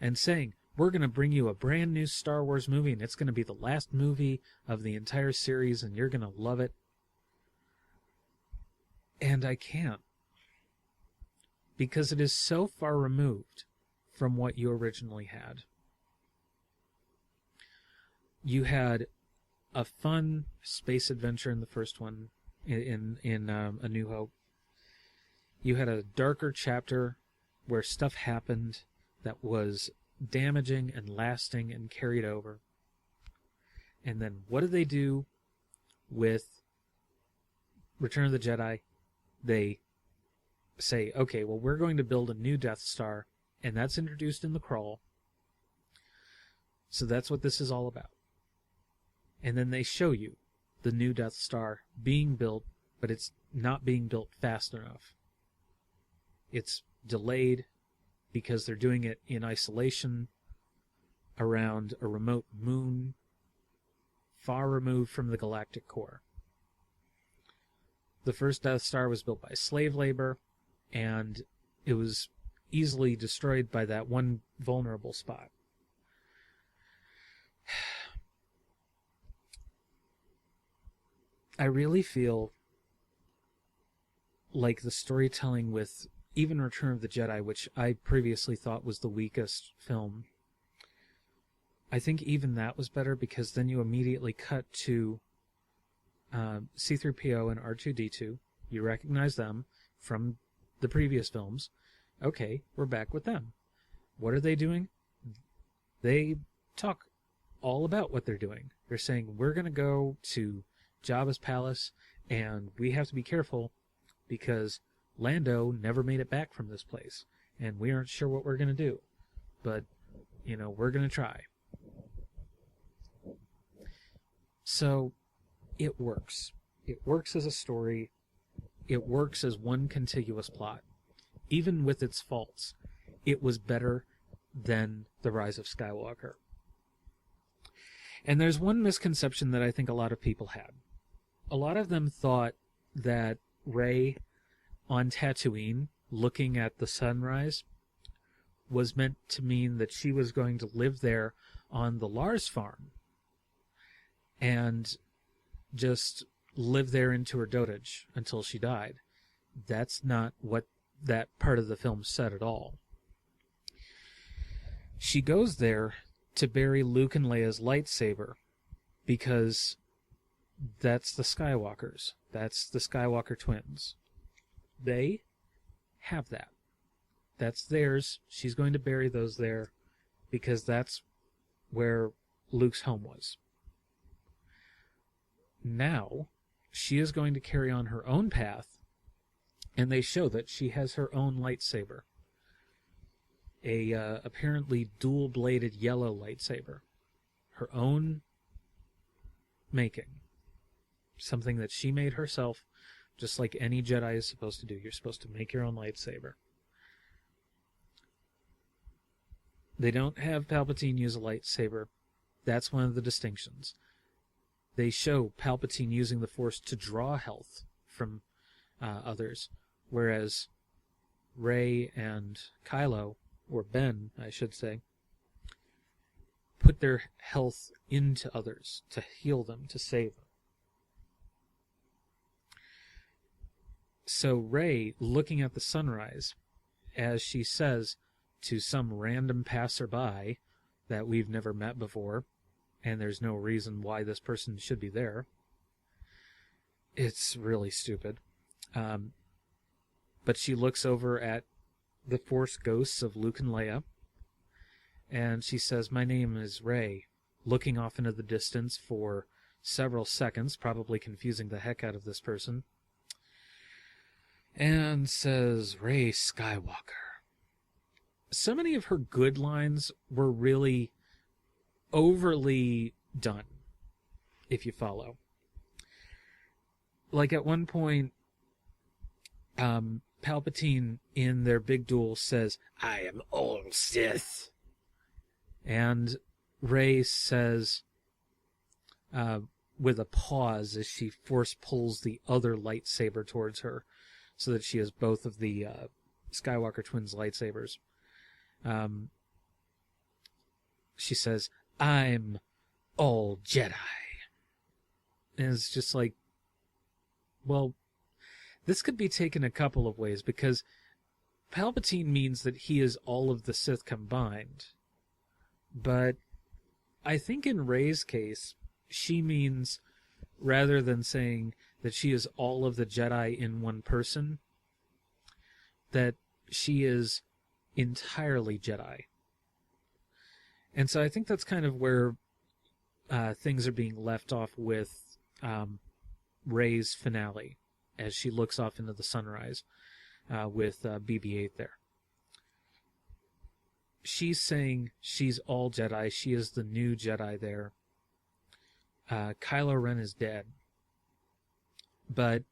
and saying, we're going to bring you a brand new Star Wars movie, and it's going to be the last movie of the entire series, and you're going to love it. And I can't. Because it is so far removed from what you originally had. You had a fun space adventure in the first one, in A New Hope. You had a darker chapter where stuff happened that was damaging and lasting and carried over. And then what did they do with Return of the Jedi? They say, okay, well, we're going to build a new Death Star, and that's introduced in the crawl. So that's what this is all about. And then they show you the new Death Star being built, but it's not being built fast enough. It's delayed because they're doing it in isolation around a remote moon far removed from the galactic core. The first Death Star was built by slave labor, and it was easily destroyed by that one vulnerable spot. I really feel like the storytelling with even Return of the Jedi, which I previously thought was the weakest film, I think even that was better, because then you immediately cut to C-3PO and R2-D2. You recognize them from the previous films. Okay, we're back with them. What are they doing? They talk all about what they're doing. They're saying, we're going to go to Jabba's palace, and we have to be careful because Lando never made it back from this place, and we aren't sure what we're going to do. But, we're going to try. So, it works. It works as a story. It works as one contiguous plot. Even with its faults, it was better than The Rise of Skywalker. And there's one misconception that I think a lot of people had. A lot of them thought that Rey on Tatooine, looking at the sunrise, was meant to mean that she was going to live there on the Lars farm and just live there into her dotage until she died. That's not what that part of the film said at all. She goes there to bury Luke and Leia's lightsaber because that's the Skywalkers. That's the Skywalker twins. They have that. That's theirs. She's going to bury those there because that's where Luke's home was. Now, she is going to carry on her own path, and they show that she has her own lightsaber. A apparently dual-bladed yellow lightsaber. Her own making. Something that she made herself, just like any Jedi is supposed to do. You're supposed to make your own lightsaber. They don't have Palpatine use a lightsaber. That's one of the distinctions. They show Palpatine using the Force to draw health from others, whereas Rey and Kylo, or Ben, I should say, put their health into others to heal them, to save them. So Rey, looking at the sunrise, as she says to some random passerby that we've never met before, and there's no reason why this person should be there. It's really stupid. But she looks over at the Force ghosts of Luke and Leia, and she says, "My name is Rey," looking off into the distance for several seconds, probably confusing the heck out of this person, and says, "Rey Skywalker." So many of her good lines were really overly done, if you follow. Like at one point, Palpatine in their big duel says, "I am all Sith." And Rey says, with a pause as she force pulls the other lightsaber towards her, so that she has both of the Skywalker twins' lightsabers. She says, "I'm all Jedi." And it's just like, well, this could be taken a couple of ways, because Palpatine means that he is all of the Sith combined. But I think in Rey's case, she means, rather than saying that she is all of the Jedi in one person, that she is entirely Jedi. And so I think that's kind of where things are being left off with Rey's finale, as she looks off into the sunrise with BB-8 there. She's saying she's all Jedi. She is the new Jedi there. Kylo Ren is dead. But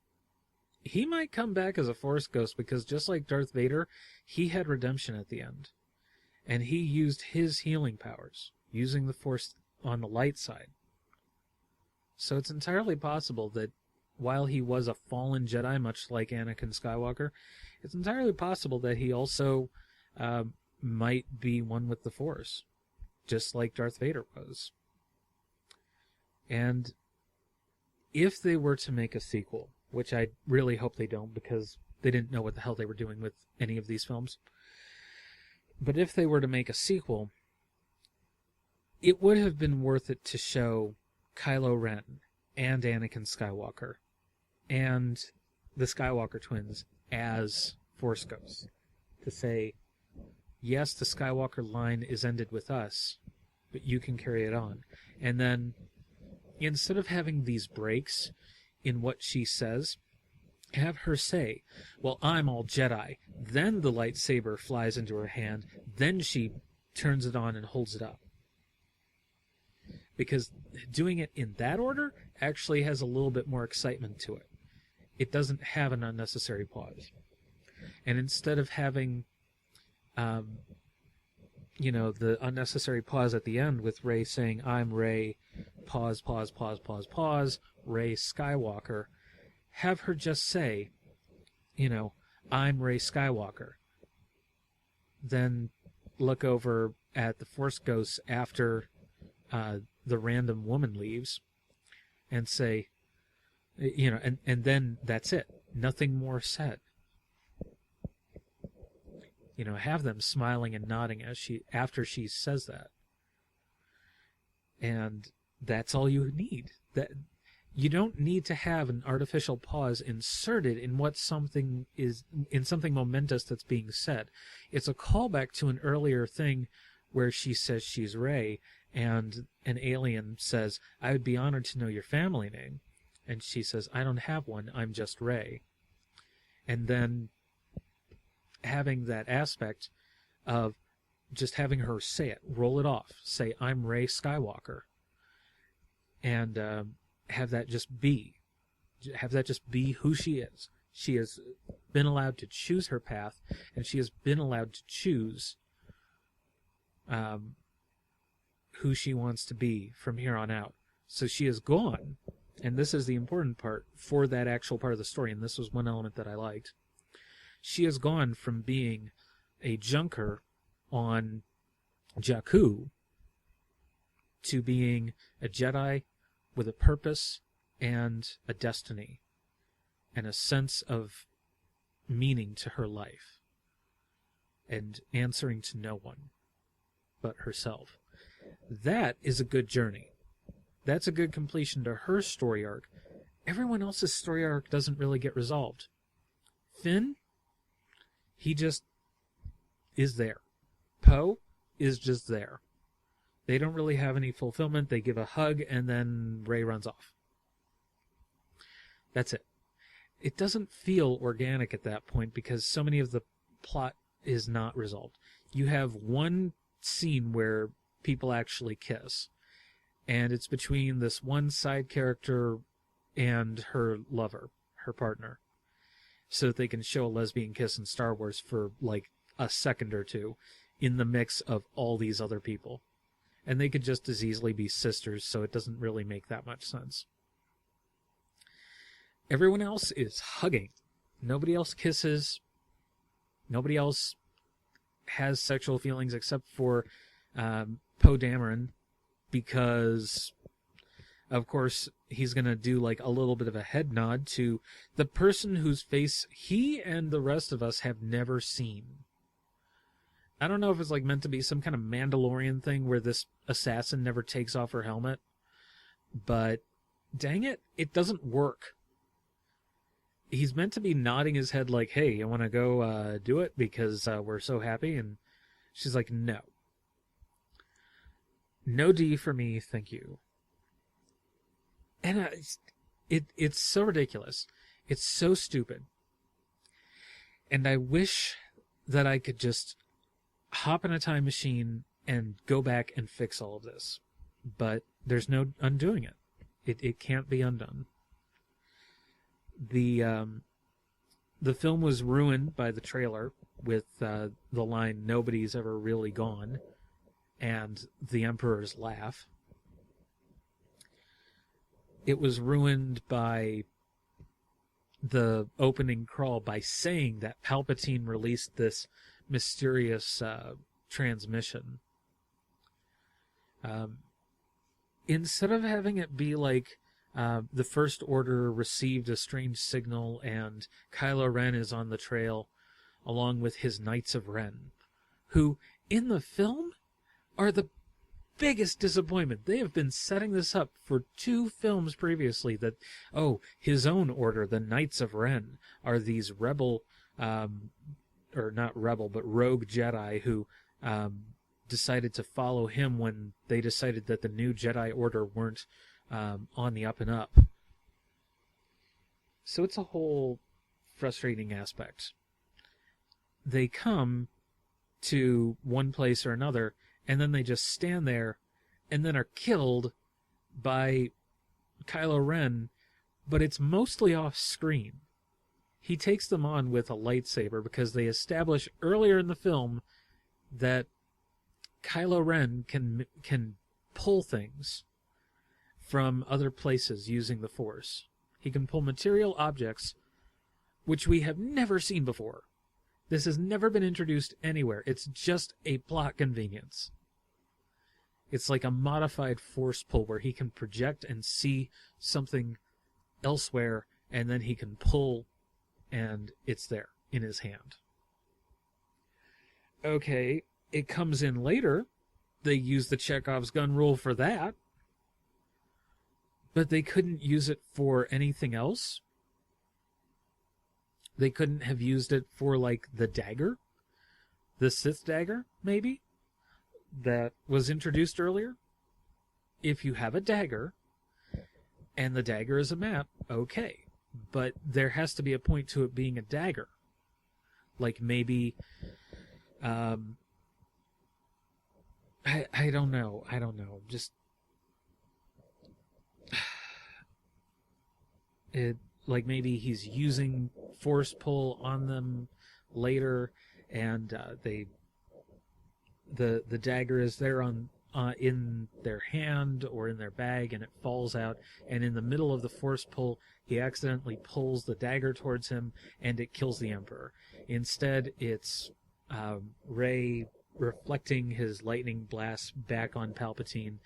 he might come back as a Force ghost because just like Darth Vader, he had redemption at the end. And he used his healing powers, using the Force on the light side. So it's entirely possible that while he was a fallen Jedi, much like Anakin Skywalker, it's entirely possible that he also might be one with the Force, just like Darth Vader was. And if they were to make a sequel, which I really hope they don't because they didn't know what the hell they were doing with any of these films, but if they were to make a sequel, it would have been worth it to show Kylo Ren and Anakin Skywalker and the Skywalker twins as Force ghosts. To say, yes, the Skywalker line is ended with us, but you can carry it on. And then, instead of having these breaks in what she says, have her say, well, I'm all Jedi. Then the lightsaber flies into her hand. Then she turns it on and holds it up. Because doing it in that order actually has a little bit more excitement to it. It doesn't have an unnecessary pause. And instead of having, the unnecessary pause at the end with Rey saying, I'm Rey, pause, pause, pause, pause, pause, Rey Skywalker, have her just say, I'm Rey Skywalker. Then look over at the Force Ghosts after the random woman leaves and say, and then that's it. Nothing more said. Have them smiling and nodding after she says that. And that's all you need. That you don't need to have an artificial pause inserted in something momentous that's being said. It's a callback to an earlier thing where she says she's Rey, and an alien says, I would be honored to know your family name. And she says, I don't have one, I'm just Rey. And then having that aspect of just having her say it, roll it off, say, I'm Rey Skywalker. And have that just be who she is. She has been allowed to choose her path, and she has been allowed to choose who she wants to be from here on out. So she is gone, and this is the important part for that actual part of the story, and this was one element that I liked. She has gone from being a junker on Jakku to being a Jedi with a purpose and a destiny and a sense of meaning to her life and answering to no one but herself. That is a good journey. That's a good completion to her story arc. Everyone else's story arc doesn't really get resolved. Finn, he just is there. Poe is just there. They don't really have any fulfillment. They give a hug, and then Rey runs off. That's it. It doesn't feel organic at that point because so many of the plot is not resolved. You have one scene where people actually kiss, and it's between this one side character and her lover, her partner, so that they can show a lesbian kiss in Star Wars for like a second or two in the mix of all these other people. And they could just as easily be sisters, so it doesn't really make that much sense. Everyone else is hugging. Nobody else kisses. Nobody else has sexual feelings except for Poe Dameron, because, of course, he's going to do like a little bit of a head nod to the person whose face he and the rest of us have never seen. I don't know if it's like meant to be some kind of Mandalorian thing where this assassin never takes off her helmet, but dang it, it doesn't work. He's meant to be nodding his head like, hey, you want to go do it because we're so happy? And she's like, no. No D for me, thank you. And it's so ridiculous. It's so stupid. And I wish that I could just hop in a time machine and go back and fix all of this. But there's no undoing it. It can't be undone. The film was ruined by the trailer with the line, "Nobody's ever really gone," and the Emperor's laugh. It was ruined by the opening crawl by saying that Palpatine released this mysterious transmission. Instead of having it be like the First Order received a strange signal and Kylo Ren is on the trail along with his Knights of Ren, who, in the film, are the biggest disappointment. They have been setting this up for 2 films previously that, his own order, the Knights of Ren, are these rebel, or not rebel, but rogue Jedi who decided to follow him when they decided that the new Jedi Order weren't on the up and up. So it's a whole frustrating aspect. They come to one place or another, and then they just stand there and then are killed by Kylo Ren, but it's mostly off screen. He takes them on with a lightsaber because they establish earlier in the film that Kylo Ren can pull things from other places using the Force. He can pull material objects, which we have never seen before. This has never been introduced anywhere. It's just a plot convenience. It's like a modified force pull where he can project and see something elsewhere, and then he can pull, and it's there in his hand. Okay, it comes in later. They use the Chekhov's gun rule for that. But they couldn't use it for anything else. They couldn't have used it for, like, the dagger? The Sith dagger, maybe? That was introduced earlier? If you have a dagger, and the dagger is a map, okay. But there has to be a point to it being a dagger. Like, maybe... I don't know. Just... Like maybe he's using force pull on them later, and the dagger is there in their hand or in their bag, and it falls out. And in the middle of the force pull, he accidentally pulls the dagger towards him, and it kills the Emperor. Instead, it's Rey reflecting his lightning blast back on Palpatine,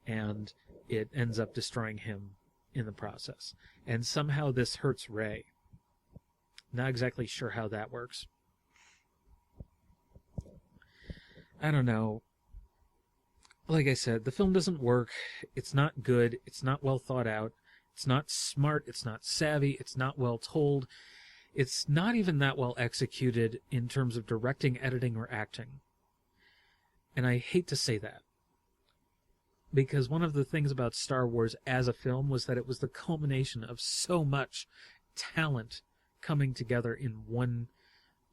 and it ends up destroying him in the process. And somehow this hurts Rey. Not exactly sure how that works. I don't know. Like I said, the film doesn't work. It's not good. It's not well thought out. It's not smart. It's not savvy. It's not well told. It's not even that well executed in terms of directing, editing, or acting. And I hate to say that. Because one of the things about Star Wars as a film was that it was the culmination of so much talent coming together in one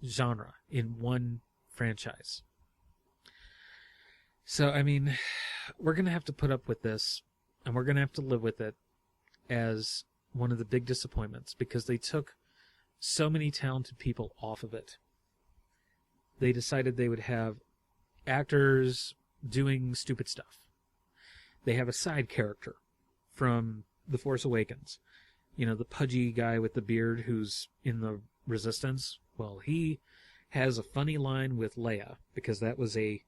genre, in one franchise. So, I mean, we're going to have to put up with this, and we're going to have to live with it as one of the big disappointments, because they took so many talented people off of it. They decided they would have actors doing stupid stuff. They have a side character from The Force Awakens. You know, the pudgy guy with the beard who's in the Resistance. Well, he has a funny line with Leia, because that was a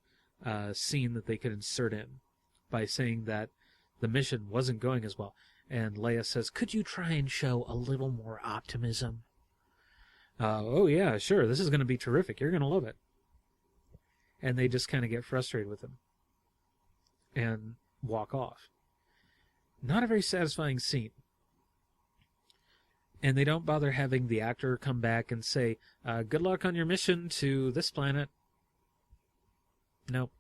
scene that they could insert in by saying that the mission wasn't going as well. And Leia says, "Could you try and show a little more optimism?" Oh, yeah, sure, this is going to be terrific. You're going to love it. And they just kind of get frustrated with him and walk off. Not a very satisfying scene. And they don't bother having the actor come back and say, good luck on your mission to this planet. Nope.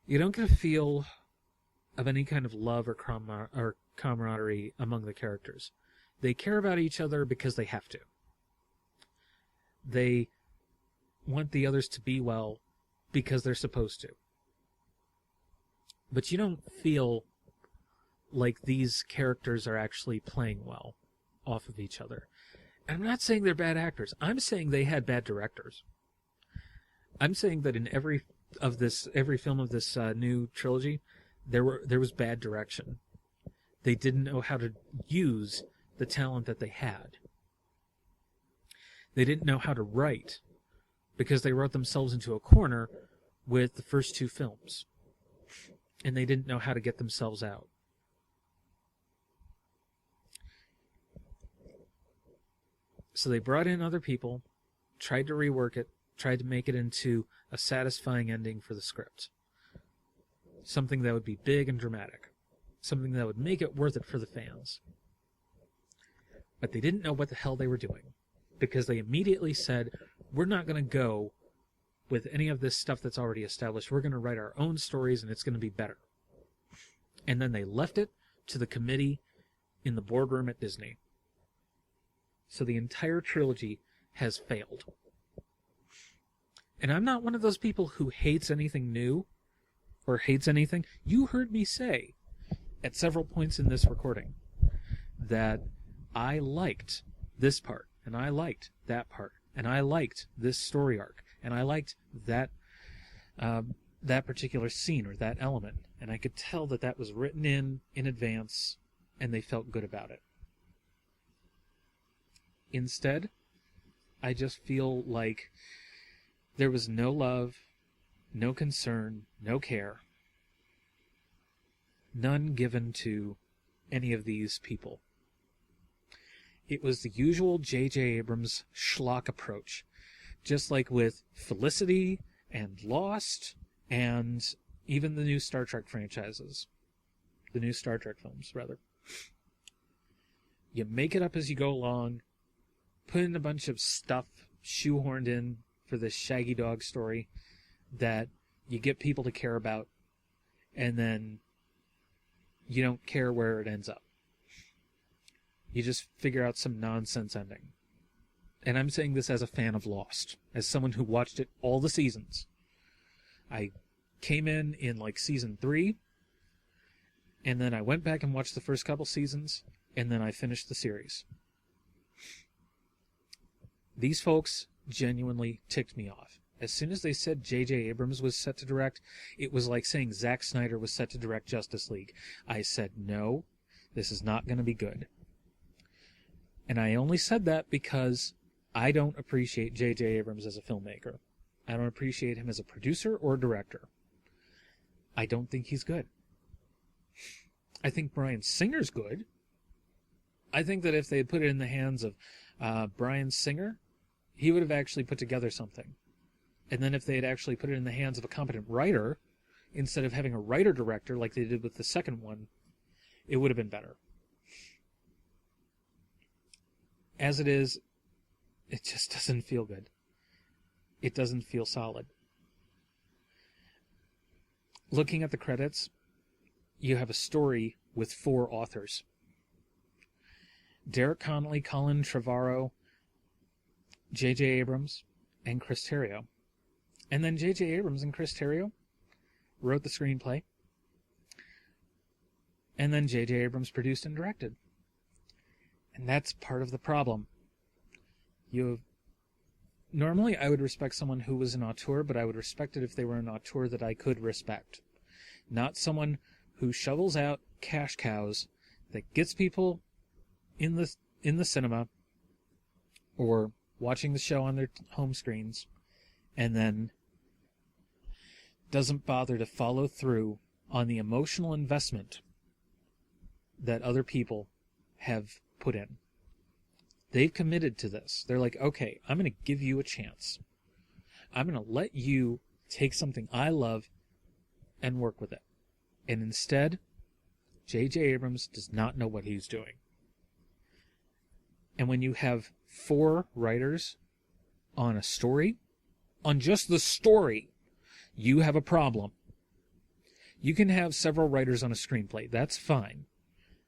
You don't get a feel of any kind of love or camaraderie among the characters. They care about each other because they have to. They want the others to be well because they're supposed to. But you don't feel like these characters are actually playing well off of each other. And I'm not saying they're bad actors. I'm saying they had bad directors. I'm saying that in every film of this new trilogy, there was bad direction. They didn't know how to use the talent that they had. They didn't know how to write because they wrote themselves into a corner with the first two films. And they didn't know how to get themselves out. So they brought in other people, tried to rework it, tried to make it into a satisfying ending for the script. Something that would be big and dramatic. Something that would make it worth it for the fans. But they didn't know what the hell they were doing. Because they immediately said, we're not going to go with any of this stuff that's already established. We're going to write our own stories and it's going to be better. And then they left it to the committee in the boardroom at Disney. So the entire trilogy has failed. And I'm not one of those people who hates anything new or hates anything. You heard me say at several points in this recording that I liked this part, and I liked that part, and I liked this story arc, and I liked that that particular scene or that element. And I could tell that that was written in advance, and they felt good about it. Instead, I just feel like there was no love, no concern, no care, none given to any of these people. It was the usual J.J. Abrams schlock approach, just like with Felicity and Lost and even the new Star Trek franchises. The new Star Trek films, rather. You make it up as you go along, put in a bunch of stuff shoehorned in for this Shaggy Dog story that you get people to care about, and then you don't care where it ends up. You just figure out some nonsense ending. And I'm saying this as a fan of Lost, as someone who watched it all the seasons. I came in like season 3, and then I went back and watched the first couple seasons, and then I finished the series. These folks genuinely ticked me off. As soon as they said J.J. Abrams was set to direct, it was like saying Zack Snyder was set to direct Justice League. I said, no, this is not going to be good. And I only said that because I don't appreciate J.J. Abrams as a filmmaker. I don't appreciate him as a producer or director. I don't think he's good. I think Bryan Singer's good. I think that if they had put it in the hands of Bryan Singer, he would have actually put together something. And then if they had actually put it in the hands of a competent writer, instead of having a writer-director like they did with the second one, it would have been better. As it is, it just doesn't feel good. It doesn't feel solid. Looking at the credits, you have a story with 4 authors. Derek Connolly, Colin Trevorrow, J.J. Abrams, and Chris Terrio. And then J.J. Abrams and Chris Terrio wrote the screenplay. And then J.J. Abrams produced and directed. And that's part of the problem. Normally, I would respect someone who was an auteur, but I would respect it if they were an auteur that I could respect. Not someone who shovels out cash cows that gets people in the cinema or watching the show on their home screens and then doesn't bother to follow through on the emotional investment that other people have put in. They've committed to this. They're like, okay, I'm going to give you a chance. I'm going to let you take something I love and work with it. And instead, J.J. Abrams does not know what he's doing. And when you have 4 writers on a story, on just the story, you have a problem. You can have several writers on a screenplay. That's fine.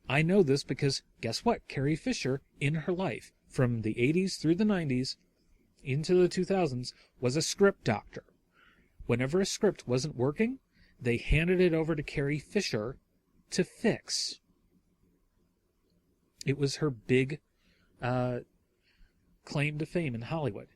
I know this because, guess what? Carrie Fisher, in her life, from the 80s through the 90s into the 2000s, was a script doctor. Whenever a script wasn't working, they handed it over to Carrie Fisher to fix. It was her big claim to fame in Hollywood.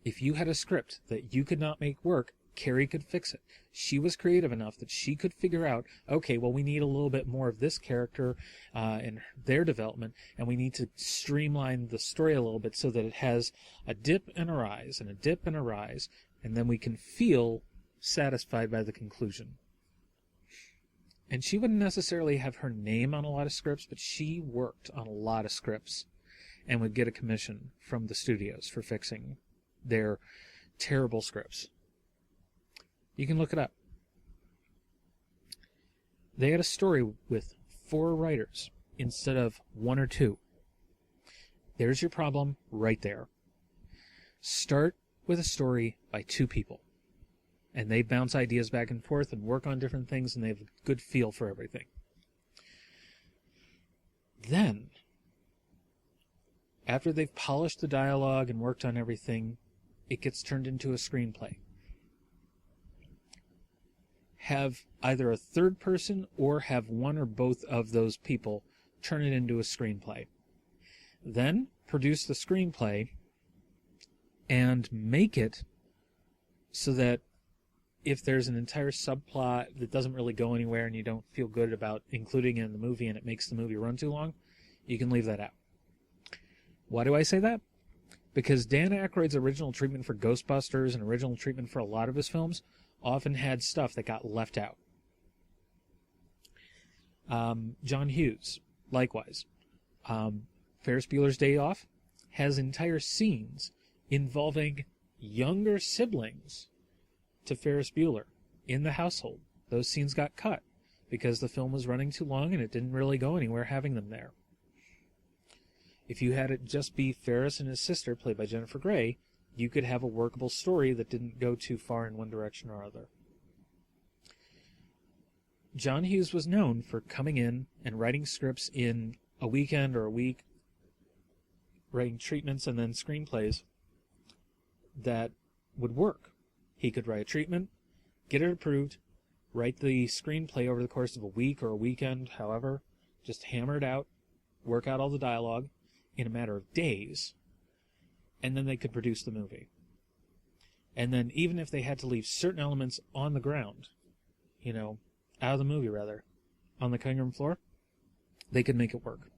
If you had a script that you could not make work, Carrie could fix it. She was creative enough that she could figure out, okay, well, we need a little bit more of this character and their development, and we need to streamline the story a little bit so that it has a dip and a rise, and a dip and a rise, and then we can feel satisfied by the conclusion. And she wouldn't necessarily have her name on a lot of scripts, but she worked on a lot of scripts and would get a commission from the studios for fixing their terrible scripts. You can look it up. They had a story with 4 writers instead of 1 or 2. There's your problem right there. Start with a story by 2 people. And they bounce ideas back and forth and work on different things, and they have a good feel for everything. Then, after they've polished the dialogue and worked on everything, it gets turned into a screenplay. Have either a third person or have one or both of those people turn it into a screenplay. Then produce the screenplay and make it so that if there's an entire subplot that doesn't really go anywhere and you don't feel good about including it in the movie and it makes the movie run too long, you can leave that out. Why do I say that? Because Dan Aykroyd's original treatment for Ghostbusters and original treatment for a lot of his films often had stuff that got left out. John Hughes, likewise. Ferris Bueller's Day Off has entire scenes involving younger siblings to Ferris Bueller in the household. Those scenes got cut because the film was running too long and it didn't really go anywhere having them there. If you had it just be Ferris and his sister, played by Jennifer Grey, you could have a workable story that didn't go too far in one direction or other. John Hughes was known for coming in and writing scripts in a weekend or a week, writing treatments and then screenplays that would work. He could write a treatment, get it approved, write the screenplay over the course of a week or a weekend, however, just hammer it out, work out all the dialogue in a matter of days, and then they could produce the movie. And then even if they had to leave certain elements on the ground, out of the movie rather, on the cutting room floor, they could make it work.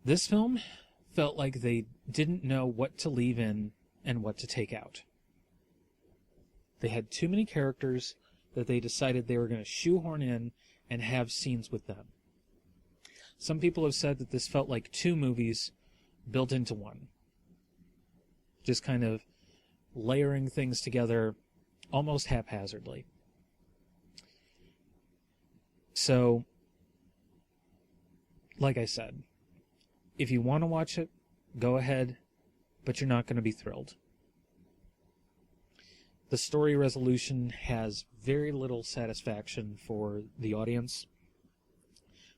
This film felt like they didn't know what to leave in and what to take out. They had too many characters that they decided they were going to shoehorn in and have scenes with them. Some people have said that this felt like 2 movies built into one. Just kind of layering things together almost haphazardly. So, like I said, if you want to watch it, go ahead, but you're not going to be thrilled. The story resolution has very little satisfaction for the audience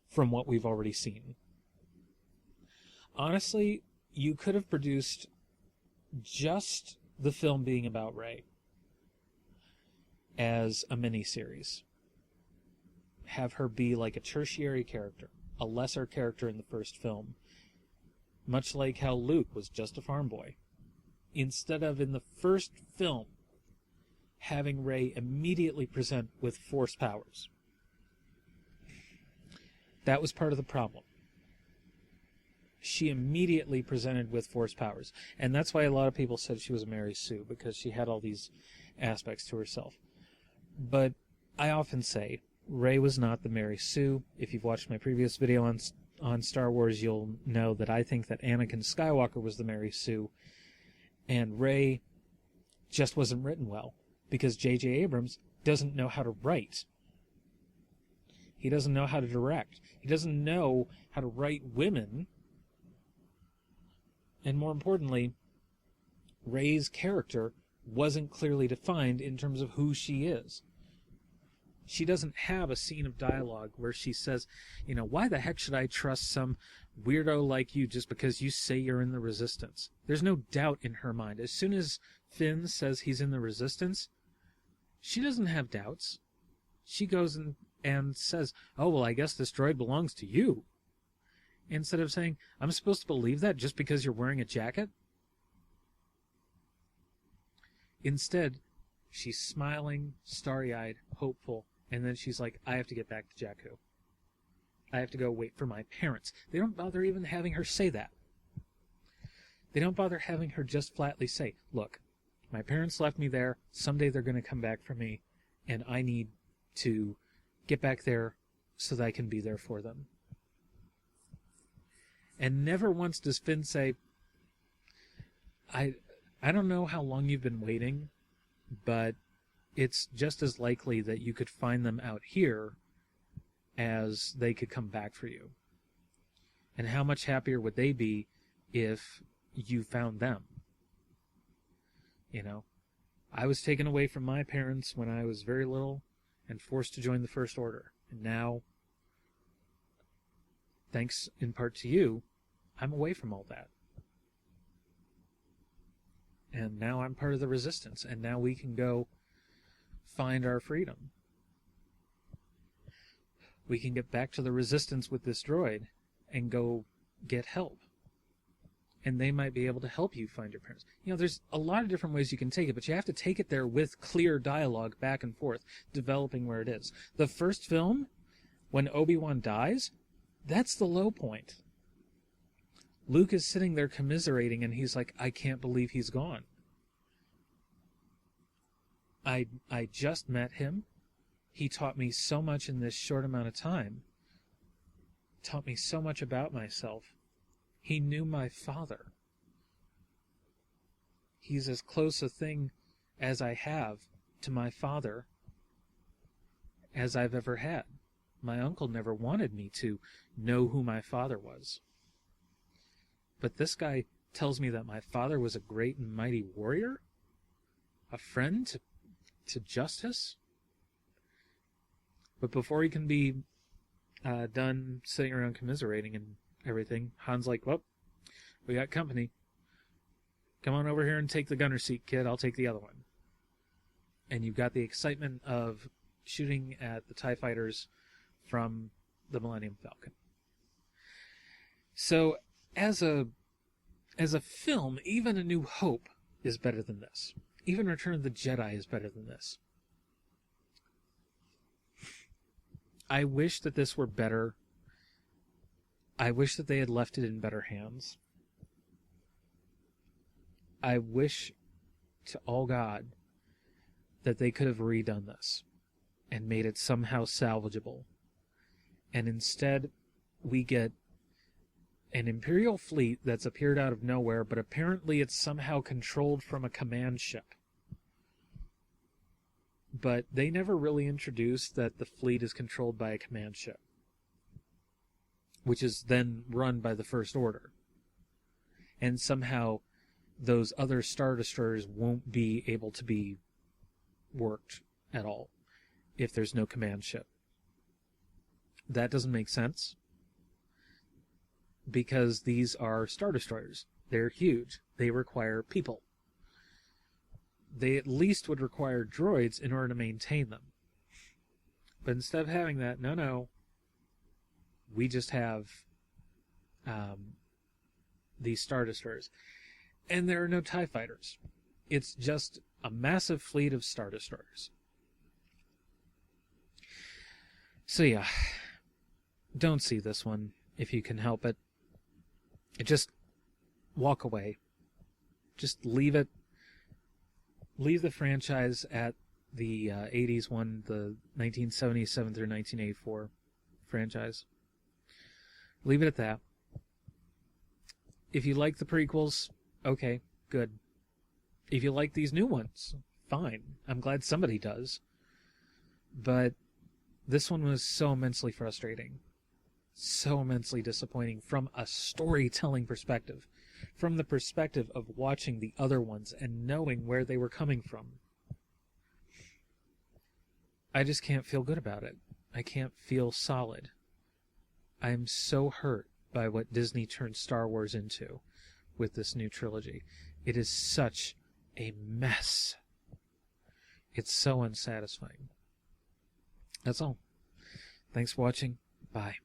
from what we've already seen. Honestly, you could have produced just the film being about Rey as a miniseries. Have her be like a tertiary character, a lesser character in the first film, much like how Luke was just a farm boy. Instead of, in the first film, having Rey immediately present with Force powers. That was part of the problem. She immediately presented with Force powers. And that's why a lot of people said she was a Mary Sue, because she had all these aspects to herself. But I often say, Rey was not the Mary Sue. If you've watched my previous video on Star Wars, you'll know that I think that Anakin Skywalker was the Mary Sue, and Rey just wasn't written well, because J.J. Abrams doesn't know how to write. He doesn't know how to direct. He doesn't know how to write women. And more importantly, Rey's character wasn't clearly defined in terms of who she is. She doesn't have a scene of dialogue where she says, why the heck should I trust some weirdo like you just because you say you're in the Resistance? There's no doubt in her mind. As soon as Finn says he's in the Resistance, she doesn't have doubts. She goes and says, oh, well, I guess this droid belongs to you. instead of saying, I'm supposed to believe that just because you're wearing a jacket? Instead, she's smiling, starry-eyed, hopeful, and then she's like, I have to get back to Jakku. I have to go wait for my parents. They don't bother even having her say that. They don't bother having her just flatly say, look, my parents left me there. Someday they're going to come back for me, and I need to get back there so that I can be there for them. And never once does Finn say, I don't know how long you've been waiting, but it's just as likely that you could find them out here as they could come back for you. And how much happier would they be if you found them? You know, I was taken away from my parents when I was very little and forced to join the First Order. And now, thanks in part to you, I'm away from all that. And now I'm part of the Resistance, and now we can go find our freedom. We can get back to the Resistance with this droid and go get help. And they might be able to help you find your parents. You know, there's a lot of different ways you can take it, but you have to take it there with clear dialogue back and forth, developing where it is. The first film, when Obi-Wan dies, that's the low point. Luke is sitting there commiserating, and he's like, I can't believe he's gone. I just met him. He taught me so much in this short amount of time. Taught me so much about myself. He knew my father. He's as close a thing as I have to my father as I've ever had. My uncle never wanted me to know who my father was. But this guy tells me that my father was a great and mighty warrior? A friend to justice? But before he can be done sitting around commiserating and everything, Han's like, well, we got company. Come on over here and take the gunner seat, kid. I'll take the other one. And you've got the excitement of shooting at the TIE fighters from the Millennium Falcon. So, as a film, even A New Hope is better than this. Even Return of the Jedi is better than this. I wish that this were better. I wish that they had left it in better hands. I wish to all God that they could have redone this and made it somehow salvageable. And instead, we get an Imperial fleet that's appeared out of nowhere, but apparently it's somehow controlled from a command ship. But they never really introduced that the fleet is controlled by a command ship, which is then run by the First Order. And somehow those other Star Destroyers won't be able to be worked at all if there's no command ship. That doesn't make sense, because these are Star Destroyers. They're huge. They require people. They at least would require droids in order to maintain them. But instead of having that, no. We just have these Star Destroyers. And there are no TIE fighters. It's just a massive fleet of Star Destroyers. So yeah, don't see this one if you can help it. Just walk away. Just leave it. Leave the franchise at the 80s one, the 1977 through 1984 franchise. Leave it at that. If you like the prequels, okay, good. If you like these new ones, fine. I'm glad somebody does. But this one was so immensely frustrating. So immensely disappointing from a storytelling perspective. From the perspective of watching the other ones and knowing where they were coming from. I just can't feel good about it. I can't feel solid. I'm so hurt by what Disney turned Star Wars into with this new trilogy. It is such a mess. It's so unsatisfying. That's all. Thanks for watching. Bye.